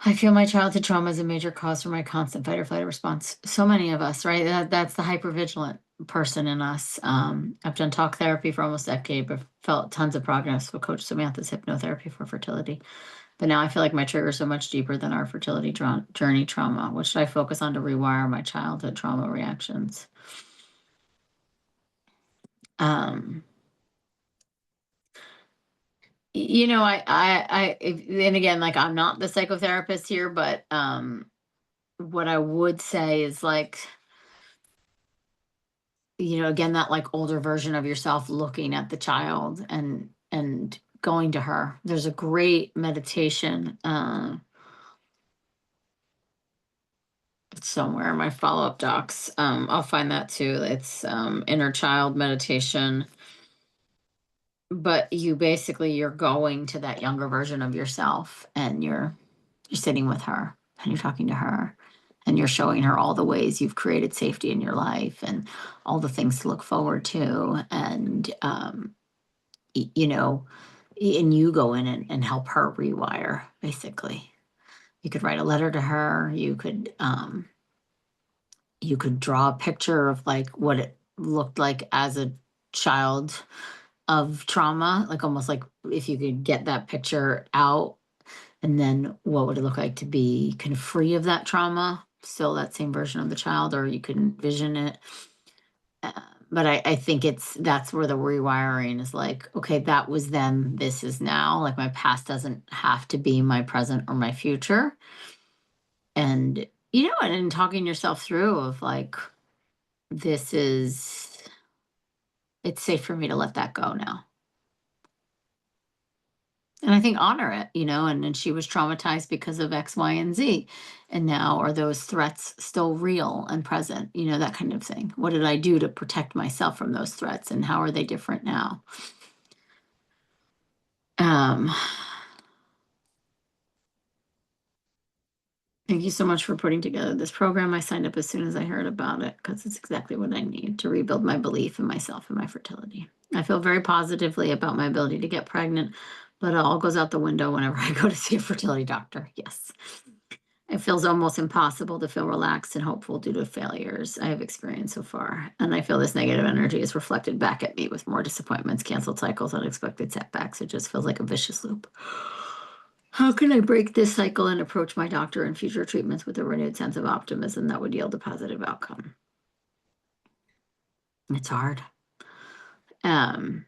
Speaker 1: I feel my childhood trauma is a major cause for my constant fight or flight response. So many of us, right? That's the hypervigilant person in us. I've done talk therapy for almost a decade, but felt tons of progress with Coach Samantha's hypnotherapy for fertility. But now I feel like my triggers are much deeper than our fertility journey trauma. What should I focus on to rewire my childhood trauma reactions? Um, and again, like I'm not the psychotherapist here, but what I would say is like, again, that like older version of yourself looking at the child and going to her. There's a great meditation. It's somewhere in my follow-up docs. I'll find that too. It's inner child meditation. But you're going to that younger version of yourself and you're sitting with her and you're talking to her and you're showing her all the ways you've created safety in your life and all the things to look forward to. And, and you go in and help her rewire, basically. You could write a letter to her. You could draw a picture of like what it looked like as a child of trauma, like almost like if you could get that picture out. And then what would it look like to be kind of free of that trauma? Still that same version of the child, or you could envision it. Uh, but I think that's where the rewiring is like, okay, that was then, this is now. Like my past doesn't have to be my present or my future. And, and in talking yourself through of like, this is, it's safe for me to let that go now. And I think honor it, and she was traumatized because of X, Y, and Z. And now are those threats still real and present? That kind of thing. What did I do to protect myself from those threats and how are they different now? Um, Thank you so much for putting together this program. I signed up as soon as I heard about it because it's exactly what I need to rebuild my belief in myself and my fertility. I feel very positively about my ability to get pregnant, but it all goes out the window whenever I go to see a fertility doctor. Yes. It feels almost impossible to feel relaxed and hopeful due to failures I have experienced so far. And I feel this negative energy is reflected back at me with more disappointments, canceled cycles, unexpected setbacks. It just feels like a vicious loop. How can I break this cycle and approach my doctor and future treatments with a renewed sense of optimism that would yield a positive outcome? It's hard. I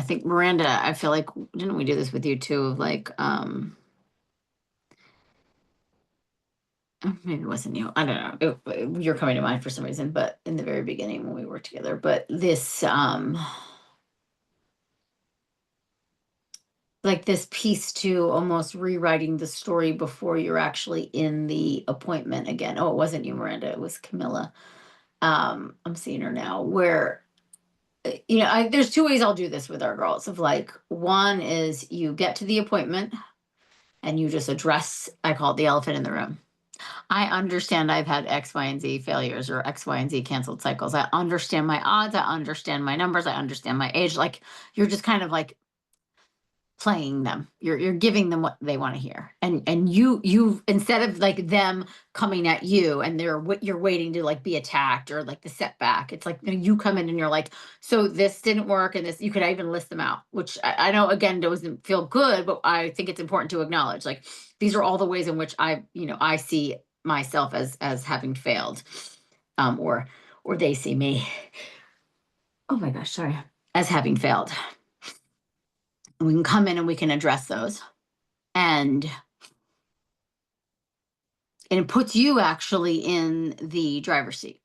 Speaker 1: think Miranda, I feel like, didn't we do this with you too? Of like, maybe it wasn't you. I don't know. You're coming to mind for some reason, but in the very beginning when we worked together. But this, like this piece to almost rewriting the story before you're actually in the appointment again. Oh, it wasn't you, Miranda. It was Camilla. I'm seeing her now. Where there's two ways I'll do this with our girls. Of like, one is you get to the appointment and you just address. I call it the elephant in the room. I understand I've had X, Y, and Z failures or X, Y, and Z canceled cycles. I understand my odds. I understand my numbers. I understand my age. Like you're just kind of like playing them. You're giving them what they want to hear. And you instead of like them coming at you and they're what you're waiting to like be attacked or like the setback. It's like you come in and you're like, so this didn't work and this you could even list them out, which I know again doesn't feel good, but I think it's important to acknowledge like these are all the ways in which I see myself as having failed. Or they see me. Oh my gosh, sorry. As having failed. We can come in and we can address those. And it puts you actually in the driver's seat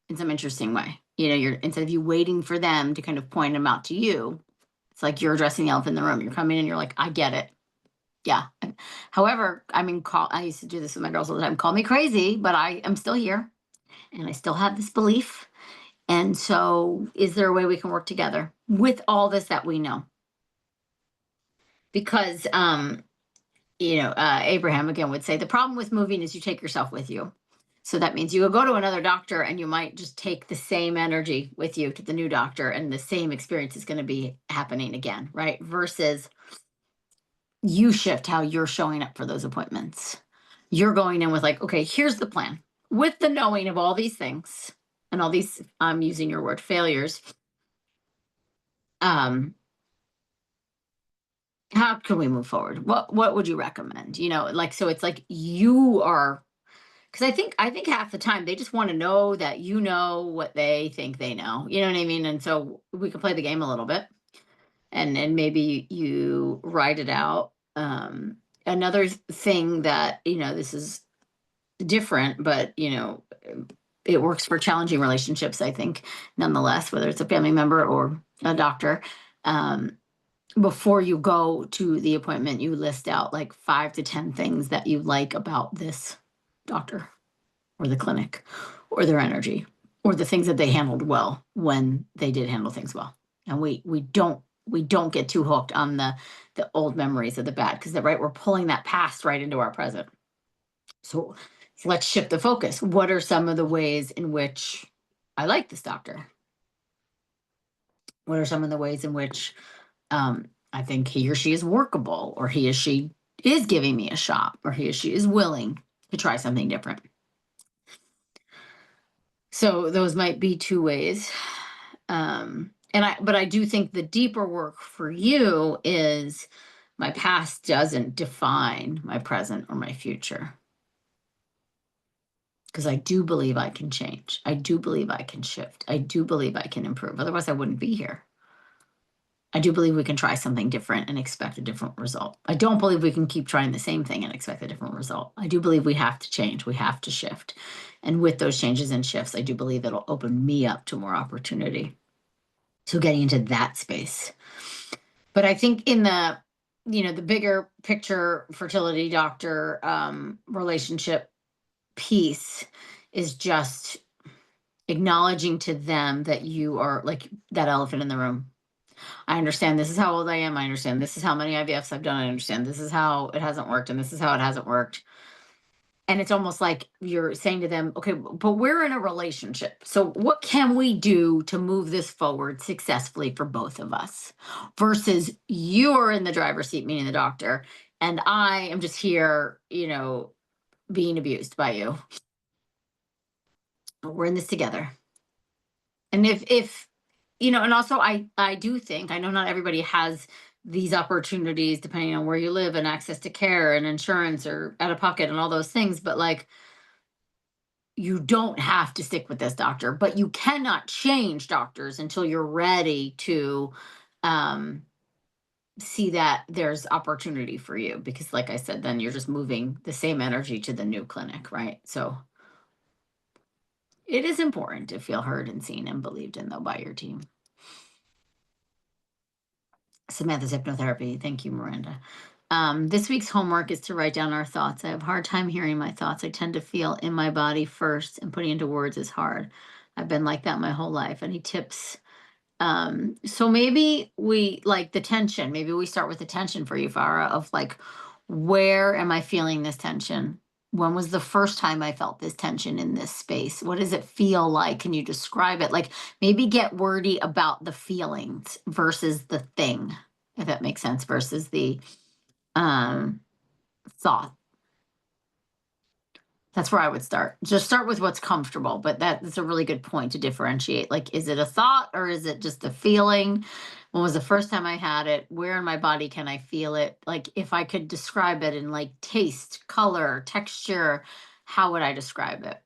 Speaker 1: in some interesting way. You're instead of you waiting for them to kind of point them out to you, it's like you're addressing the elephant in the room. You're coming in and you're like, I get it. Yeah. However, I mean, I used to do this with my girls all the time. Call me crazy, but I am still here and I still have this belief. And so, is there a way we can work together with all this that we know? Because Abraham again would say the problem with moving is you take yourself with you. So that means you will go to another doctor and you might just take the same energy with you to the new doctor and the same experience is going to be happening again, right? Versus you shift how you're showing up for those appointments. You're going in with like, okay, here's the plan with the knowing of all these things and all these, I'm using your word, failures. How can we move forward? What would you recommend? So it's like you are because I think half the time they just want to know that you know what they think they know. You know what I mean? And so we can play the game a little bit and maybe you write it out. Another thing that, this is different, but it works for challenging relationships, I think, nonetheless, whether it's a family member or a doctor. Before you go to the appointment, you list out like 5 to 10 things that you like about this doctor or the clinic or their energy or the things that they handled well when they did handle things well. And we don't get too hooked on the old memories of the bad because right, we're pulling that past right into our present. So let's shift the focus. What are some of the ways in which I like this doctor? What are some of the ways in which I think he or she is workable, or he or she is giving me a shot, or he or she is willing to try something different? So those might be two ways. But I do think the deeper work for you is my past doesn't define my present or my future. Because I do believe I can change. I do believe I can shift. I do believe I can improve. Otherwise, I wouldn't be here. I do believe we can try something different and expect a different result. I don't believe we can keep trying the same thing and expect a different result. I do believe we have to change. We have to shift. And with those changes and shifts, I do believe it'll open me up to more opportunity. So getting into that space. But I think in the bigger picture fertility doctor relationship piece is just acknowledging to them that you are like that elephant in the room. I understand this is how old I am. I understand this is how many IVFs I've done. I understand this is how it hasn't worked and this is how it hasn't worked. And it's almost like you're saying to them, okay, but we're in a relationship. So what can we do to move this forward successfully for both of us? Versus you're in the driver's seat, meaning the doctor, and I am just here, being abused by you. We're in this together. And if and also I do think I know not everybody has these opportunities depending on where you live and access to care and insurance or out of pocket and all those things, but like you don't have to stick with this doctor, but you cannot change doctors until you're ready to um, see that there's opportunity for you. Because, like I said, then you're just moving the same energy to the new clinic, right? So it is important to feel heard and seen and believed in, though, by your team. Samantha's hypnotherapy. Thank you, Miranda. This week's homework is to write down our thoughts. I have a hard time hearing my thoughts. I tend to feel in my body first, and putting into words is hard. I've been like that my whole life. Any tips? So maybe we like the tension. Maybe we start with the tension for you, Farah, of like, where am I feeling this tension? When was the first time I felt this tension in this space? What does it feel like? Can you describe it? Like maybe get wordy about the feelings versus the thing, if that makes sense, versus the um thought. That's where I would start. Just start with what's comfortable, but that's a really good point to differentiate. Like, is it a thought or is it just a feeling? When was the first time I had it? Where in my body can I feel it? Like, if I could describe it in like taste, color, texture, how would I describe it?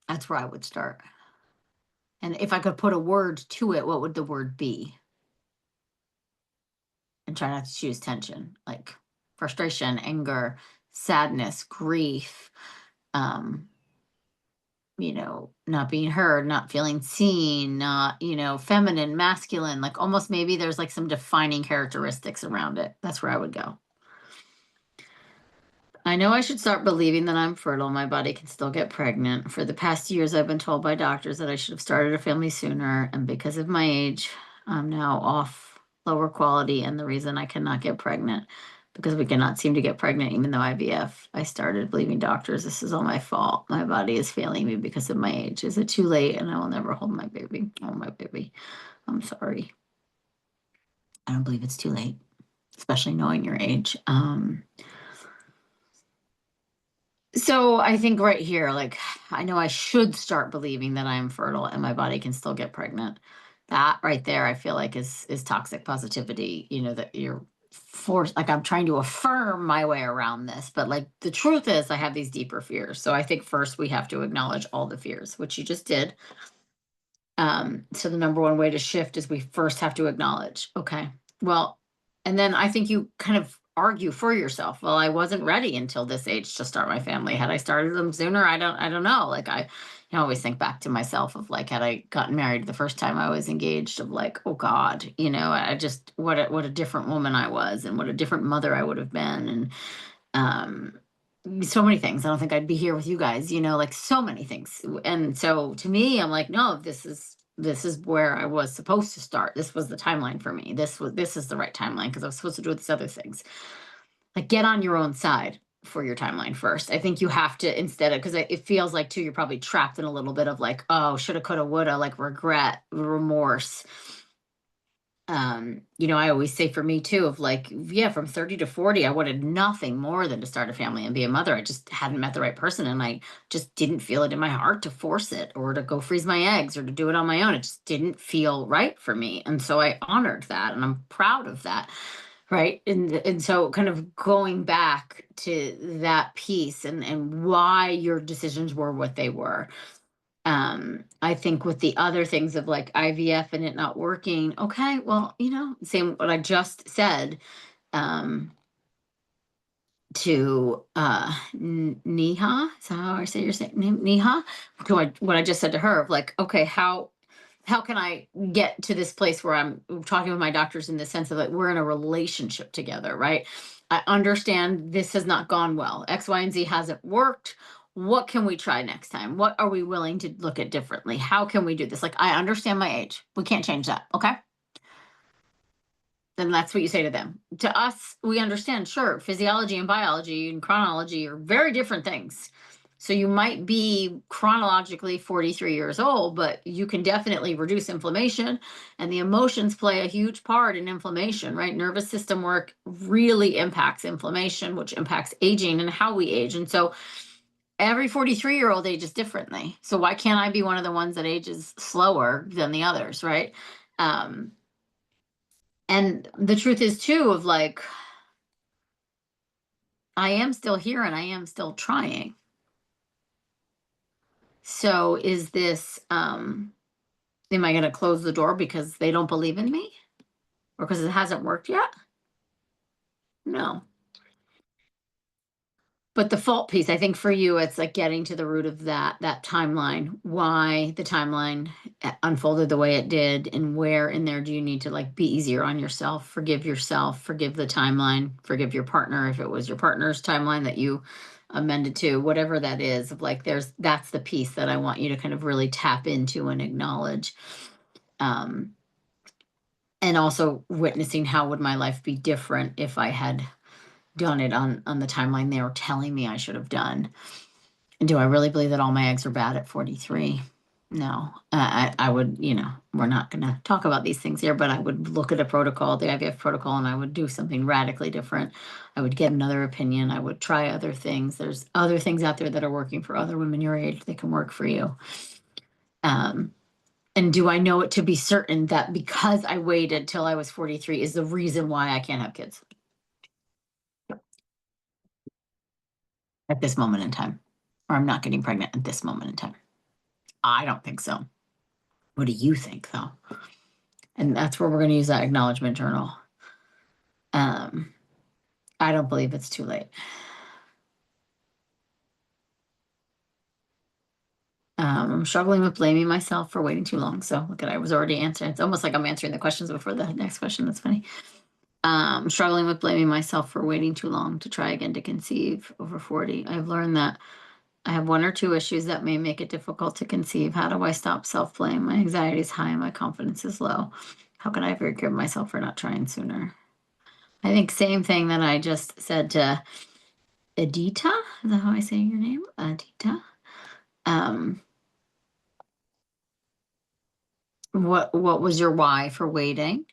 Speaker 1: That's where I would start. And if I could put a word to it, what would the word be? And try not to choose tension, like frustration, anger, sadness, grief, um, not being heard, not feeling seen, not, feminine, masculine, like almost maybe there's like some defining characteristics around it. That's where I would go. I know I should start believing that I'm fertile. My body can still get pregnant. For the past years, I've been told by doctors that I should have started a family sooner. And because of my age, I'm now off lower quality. And the reason I cannot get pregnant, because we cannot seem to get pregnant, even though IVF, I started believing doctors, this is all my fault. My body is failing me because of my age. Is it too late? And I will never hold my baby. Oh, my baby. I'm sorry. I don't believe it's too late, especially knowing your age. So I think right here, like, I know I should start believing that I am fertile and my body can still get pregnant. That right there, I feel like is toxic positivity. That you're forced. Like I'm trying to affirm my way around this, but like the truth is, I have these deeper fears. So I think first we have to acknowledge all the fears, which you just did. So the number one way to shift is we first have to acknowledge, okay, well, and then I think you kind of argue for yourself. Well, I wasn't ready until this age to start my family. Had I started them sooner, I don't know. Like always think back to myself of like, had I gotten married the first time I was engaged, of like, oh God, I just, what a different woman I was and what a different mother I would have been. And, um, so many things. I don't think I'd be here with you guys, like so many things. And so to me, I'm like, no, this is where I was supposed to start. This was the timeline for me. This is the right timeline because I was supposed to do these other things. Like get on your own side for your timeline first. I think you have to instead of because it feels like too, you're probably trapped in a little bit of like, oh, shoulda, coulda, woulda, like regret, remorse. I always say for me too, of like, yeah, from 30 to 40, I wanted nothing more than to start a family and be a mother. I just hadn't met the right person and I just didn't feel it in my heart to force it or to go freeze my eggs or to do it on my own. It just didn't feel right for me. And so I honored that and I'm proud of that. Right. And so kind of going back to that piece and why your decisions were what they were. I think with the other things of like IVF and it not working, okay, well, same what I just said, um, to Neha, is that how I say your name? Neha? What I just said to her of like, okay, how can I get to this place where I'm talking with my doctors in the sense of like we're in a relationship together, right? I understand this has not gone well. X, Y, and Z hasn't worked. What can we try next time? What are we willing to look at differently? How can we do this? Like, I understand my age. We can't change that. Okay. Then that's what you say to them. To us, we understand, sure, physiology and biology and chronology are very different things. So you might be chronologically 43 years old, but you can definitely reduce inflammation, and the emotions play a huge part in inflammation, right? Nervous system work really impacts inflammation, which impacts aging and how we age. And so every 43-year-old ages differently. So why can't I be one of the ones that ages slower than the others, right? Um, and the truth is too of like, I am still here and I am still trying. So is this, am I going to close the door because they don't believe in me or because it hasn't worked yet? No. But the fault piece, I think for you, it's like getting to the root of that timeline, why the timeline unfolded the way it did, and where in there do you need to like be easier on yourself, forgive the timeline, forgive your partner if it was your partner's timeline that you amended to, whatever that is, of like that's the piece that I want you to kind of really tap into and acknowledge. And also witnessing how would my life be different if I had done it on the timeline they were telling me I should have done. And do I really believe that all my eggs are bad at 43? No. I would, we're not going to talk about these things here, but I would look at a protocol, the IVF protocol, and I would do something radically different. I would get another opinion. I would try other things. There's other things out there that are working for other women your age. They can work for you. And do I know it to be certain that because I waited till I was 43 is the reason why I can't have kids at this moment in time? Or I'm not getting pregnant at this moment in time? I don't think so. What do you think, though? And that's where we're going to use that acknowledgement journal. I don't believe it's too late. I'm struggling with blaming myself for waiting too long. So look at, I was already answering. It's almost like I'm answering the questions before the next question. That's funny. Struggling with blaming myself for waiting too long to try again to conceive over 40. I've learned that I have one or two issues that may make it difficult to conceive. How do I stop self-blame? My anxiety is high and my confidence is low. How can I forgive myself for not trying sooner? I think same thing that I just said to Adita. Is that how I say your name? Adita. What was your why for waiting?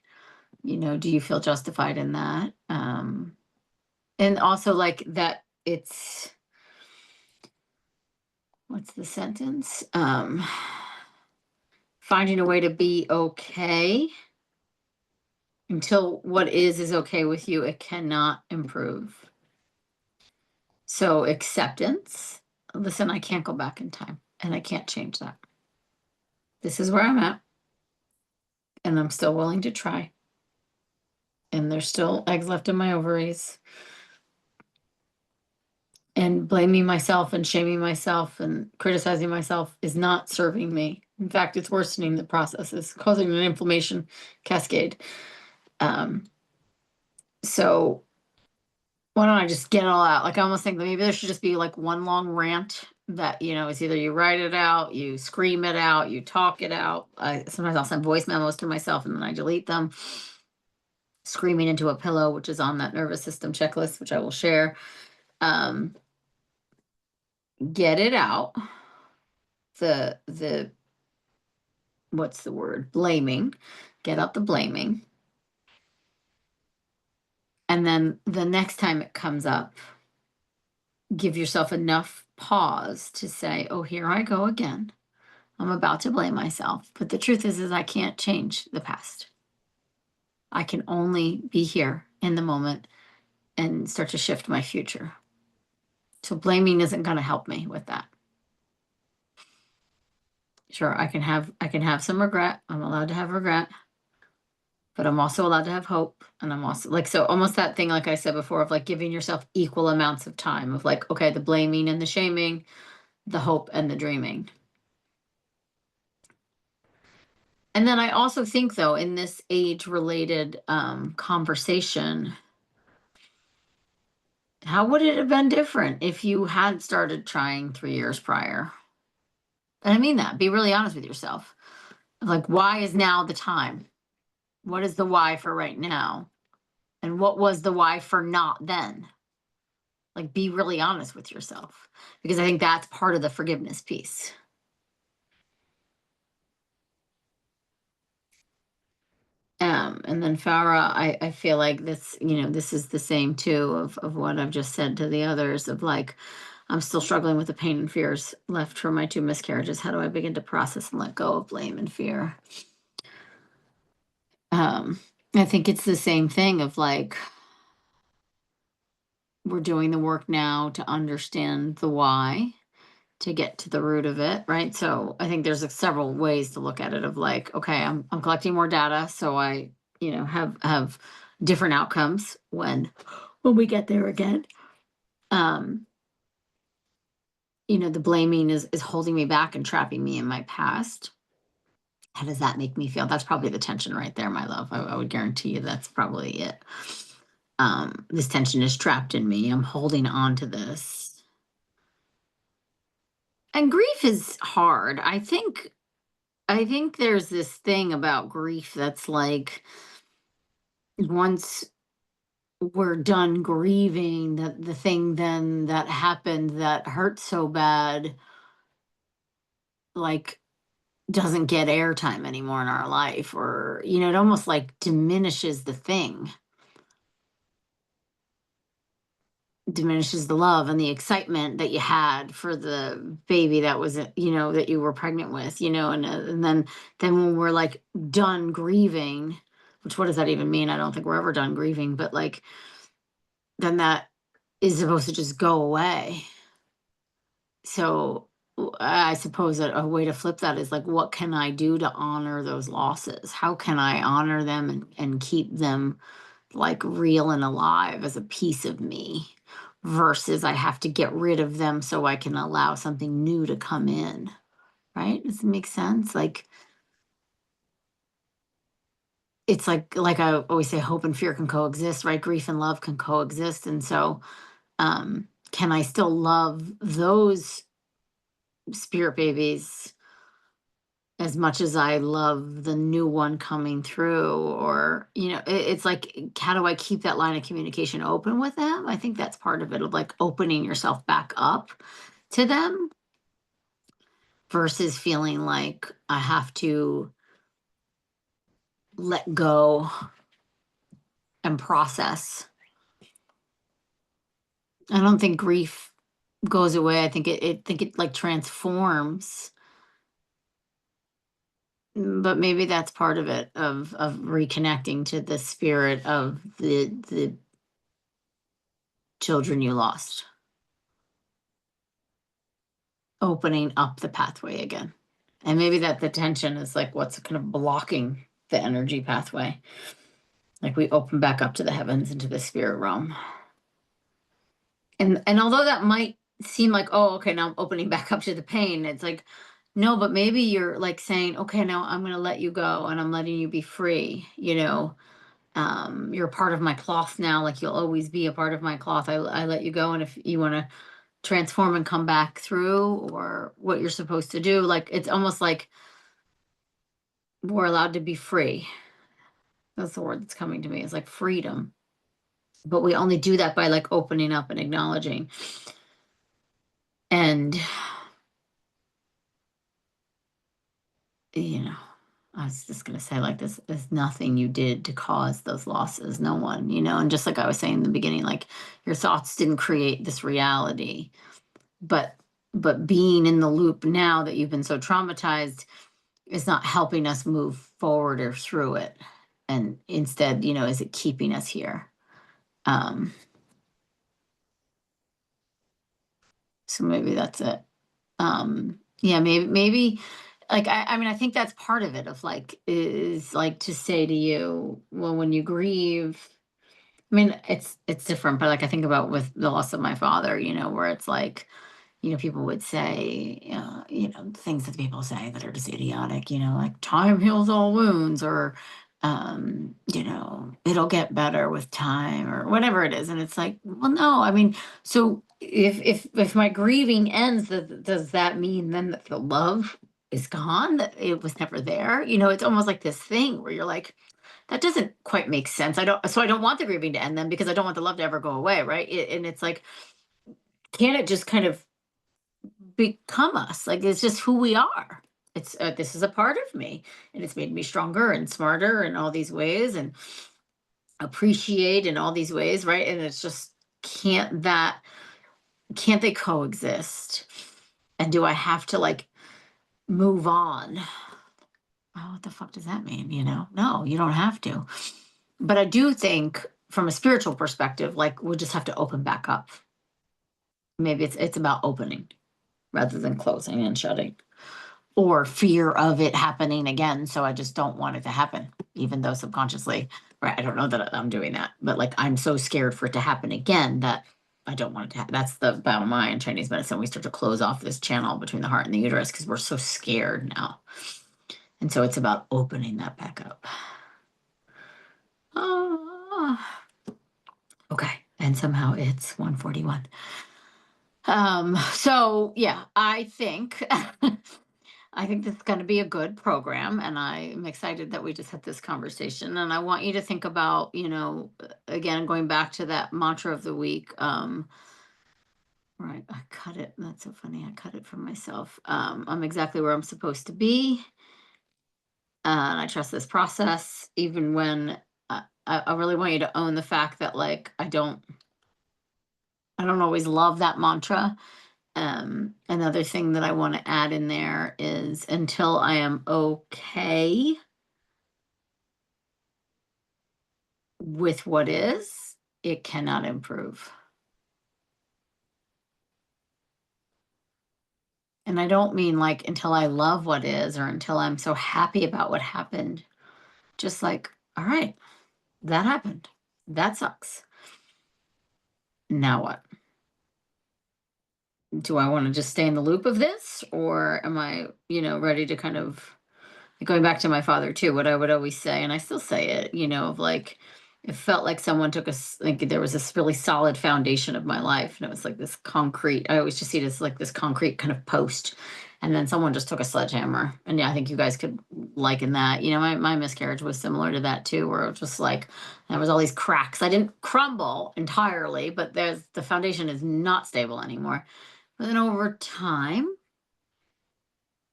Speaker 1: Do you feel justified in that? And also like that it's, what's the sentence? Finding a way to be okay until what is okay with you, it cannot improve. So acceptance. Listen, I can't go back in time and I can't change that. This is where I'm at. And I'm still willing to try. And there's still eggs left in my ovaries. And blaming myself and shaming myself and criticizing myself is not serving me. In fact, it's worsening the process. It's causing an inflammation cascade. So why don't I just get it all out? Like I almost think that maybe there should just be like one long rant that, it's either you write it out, you scream it out, you talk it out. Sometimes I'll send voice memos to myself and then I delete them. Screaming into a pillow, which is on that nervous system checklist, which I will share. Get it out. The what's the word? Blaming. Get out the blaming. And then the next time it comes up, give yourself enough pause to say, oh, here I go again. I'm about to blame myself. But the truth is I can't change the past. I can only be here in the moment and start to shift my future. So blaming isn't going to help me with that. Sure, I can have some regret. I'm allowed to have regret. But I'm also allowed to have hope. And I'm also like, so almost that thing, like I said before, of like giving yourself equal amounts of time of like, okay, the blaming and the shaming, the hope and the dreaming. And then I also think though, in this age related conversation, how would it have been different if you had started trying 3 years prior? And I mean that, be really honest with yourself. Like, why is now the time? What is the why for right now? And what was the why for not then? Like, be really honest with yourself, because I think that's part of the forgiveness piece. And then Farah, I feel like this, this is the same too of what I've just said to the others of like, I'm still struggling with the pain and fears left from my 2 miscarriages. How do I begin to process and let go of blame and fear? I think it's the same thing of like, we're doing the work now to understand the why. to get to the root of it, right? So I think there's like several ways to look at it of like, okay, I'm collecting more data, so I, have different outcomes when we get there again. Um, the blaming is holding me back and trapping me in my past. How does that make me feel? That's probably the tension right there, my love. I would guarantee you that's probably it. This tension is trapped in me. I'm holding on to this. And grief is hard. I think there's this thing about grief that's like once we're done grieving that the thing then that happened that hurt so bad like doesn't get airtime anymore in our life, or it almost like diminishes the thing, diminishes the love and the excitement that you had for the baby that was that you were pregnant with, and then when we're like done grieving, which what does that even mean? I don't think we're ever done grieving, but like then that is supposed to just go away. So I suppose a way to flip that is like, what can I do to honor those losses? How can I honor them and keep them like real and alive as a piece of me versus I have to get rid of them so I can allow something new to come in. Right? Does it make sense? Like it's like I always say, hope and fear can coexist, right? Grief and love can coexist. And so can I still love those spirit babies as much as I love the new one coming through? Or, it's like, how do I keep that line of communication open with them? I think that's part of it, of like opening yourself back up to them versus feeling like I have to let go and process. I don't think grief goes away. I think it like transforms. But maybe that's part of it, of reconnecting to the spirit of the children you lost, opening up the pathway again. And maybe that the tension is like what's kind of blocking the energy pathway. Like we open back up to the heavens, into the spirit realm. And although that might seem like, oh, okay, now I'm opening back up to the pain, it's like, no, but maybe you're like saying, okay, now I'm going to let you go and I'm letting you be free. You're a part of my cloth now, like you'll always be a part of my cloth. I let you go. And if you want to transform and come back through, or what you're supposed to do, like it's almost like we're allowed to be free. That's the word that's coming to me. It's like freedom. But we only do that by like opening up and acknowledging. And, I was just going to say, like, there's nothing you did to cause those losses. No one, and just like I was saying in the beginning, like your thoughts didn't create this reality, but being in the loop now that you've been so traumatized is not helping us move forward or through it. And instead, is it keeping us here? So maybe that's it. Yeah, maybe like I mean, I think that's part of it, of like, is like to say to you, well, when you grieve, I mean, it's different, but like I think about with the loss of my father, where it's like, people would say, things that people say that are just idiotic, like time heals all wounds, or, it'll get better with time, or whatever it is. And it's like, well, no, I mean, so if my grieving ends, does that mean then that the love is gone, that it was never there? It's almost like this thing where you're like, that doesn't quite make sense. I don't want the grieving to end then, because I don't want the love to ever go away, right? And it's like, can it just kind of become us? Like it's just who we are. It's this is a part of me, and it's made me stronger and smarter in all these ways, and appreciate in all these ways, right? And it's just, can't they coexist? And do I have to like move on? Oh, what the fuck does that mean? No, you don't have to. But I do think from a spiritual perspective, like we'll just have to open back up. Maybe it's about opening. rather than closing and shutting, or fear of it happening again. So I just don't want it to happen, even though subconsciously, right? I don't know that I'm doing that, but like I'm so scared for it to happen again that I don't want it to happen. That's the Bao Ma in Chinese medicine. We start to close off this channel between the heart and the uterus because we're so scared now. And so it's about opening that back up. Ah, okay. And somehow it's 1:41. So yeah, I think I think this is going to be a good program, and I'm excited that we just had this conversation. And I want you to think about, again, going back to that mantra of the week. Right, I cut it. That's so funny. I cut it for myself. I'm exactly where I'm supposed to be, and I trust this process, even when I really want you to own the fact that like I don't always love that mantra. Another thing that I want to add in there is until I am okay with what is, it cannot improve. And I don't mean like until I love what is or until I'm so happy about what happened. Just like, all right, that happened. That sucks. Now what? Do I want to just stay in the loop of this, or am I, ready to kind of going back to my father too, what I would always say, and I still say it, of like, it felt like someone took like there was this really solid foundation of my life, and it was like this concrete. I always just see it as like this concrete kind of post, and then someone just took a sledgehammer. And yeah, I think you guys could liken that. My miscarriage was similar to that too, where it was just like there was all these cracks. I didn't crumble entirely, but the foundation is not stable anymore. But then over time,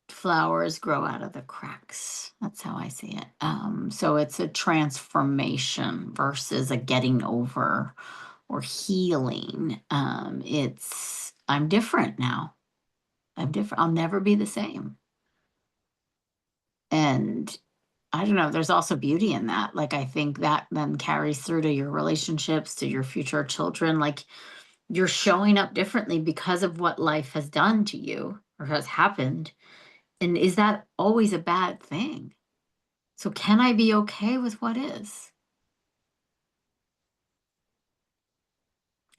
Speaker 1: flowers grow out of the cracks. That's how I see it. So it's a transformation versus a getting over or healing. I'm different now. I'm different. I'll never be the same. And I don't know, there's also beauty in that. Like, I think that then carries through to your relationships, to your future children. Like, you're showing up differently because of what life has done to you or has happened. And is that always a bad thing? So can I be okay with what is?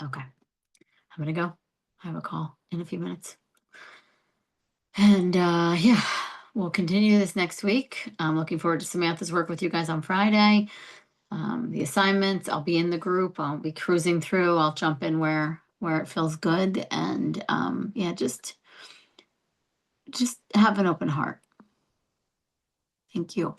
Speaker 1: Okay, I'm gonna go. I have a call in a few minutes. And yeah, we'll continue this next week. I'm looking forward to Samantha's work with you guys on Friday. The assignments, I'll be in the group. I'll be cruising through. I'll jump in where it feels good. And yeah, just have an open heart. Thank you.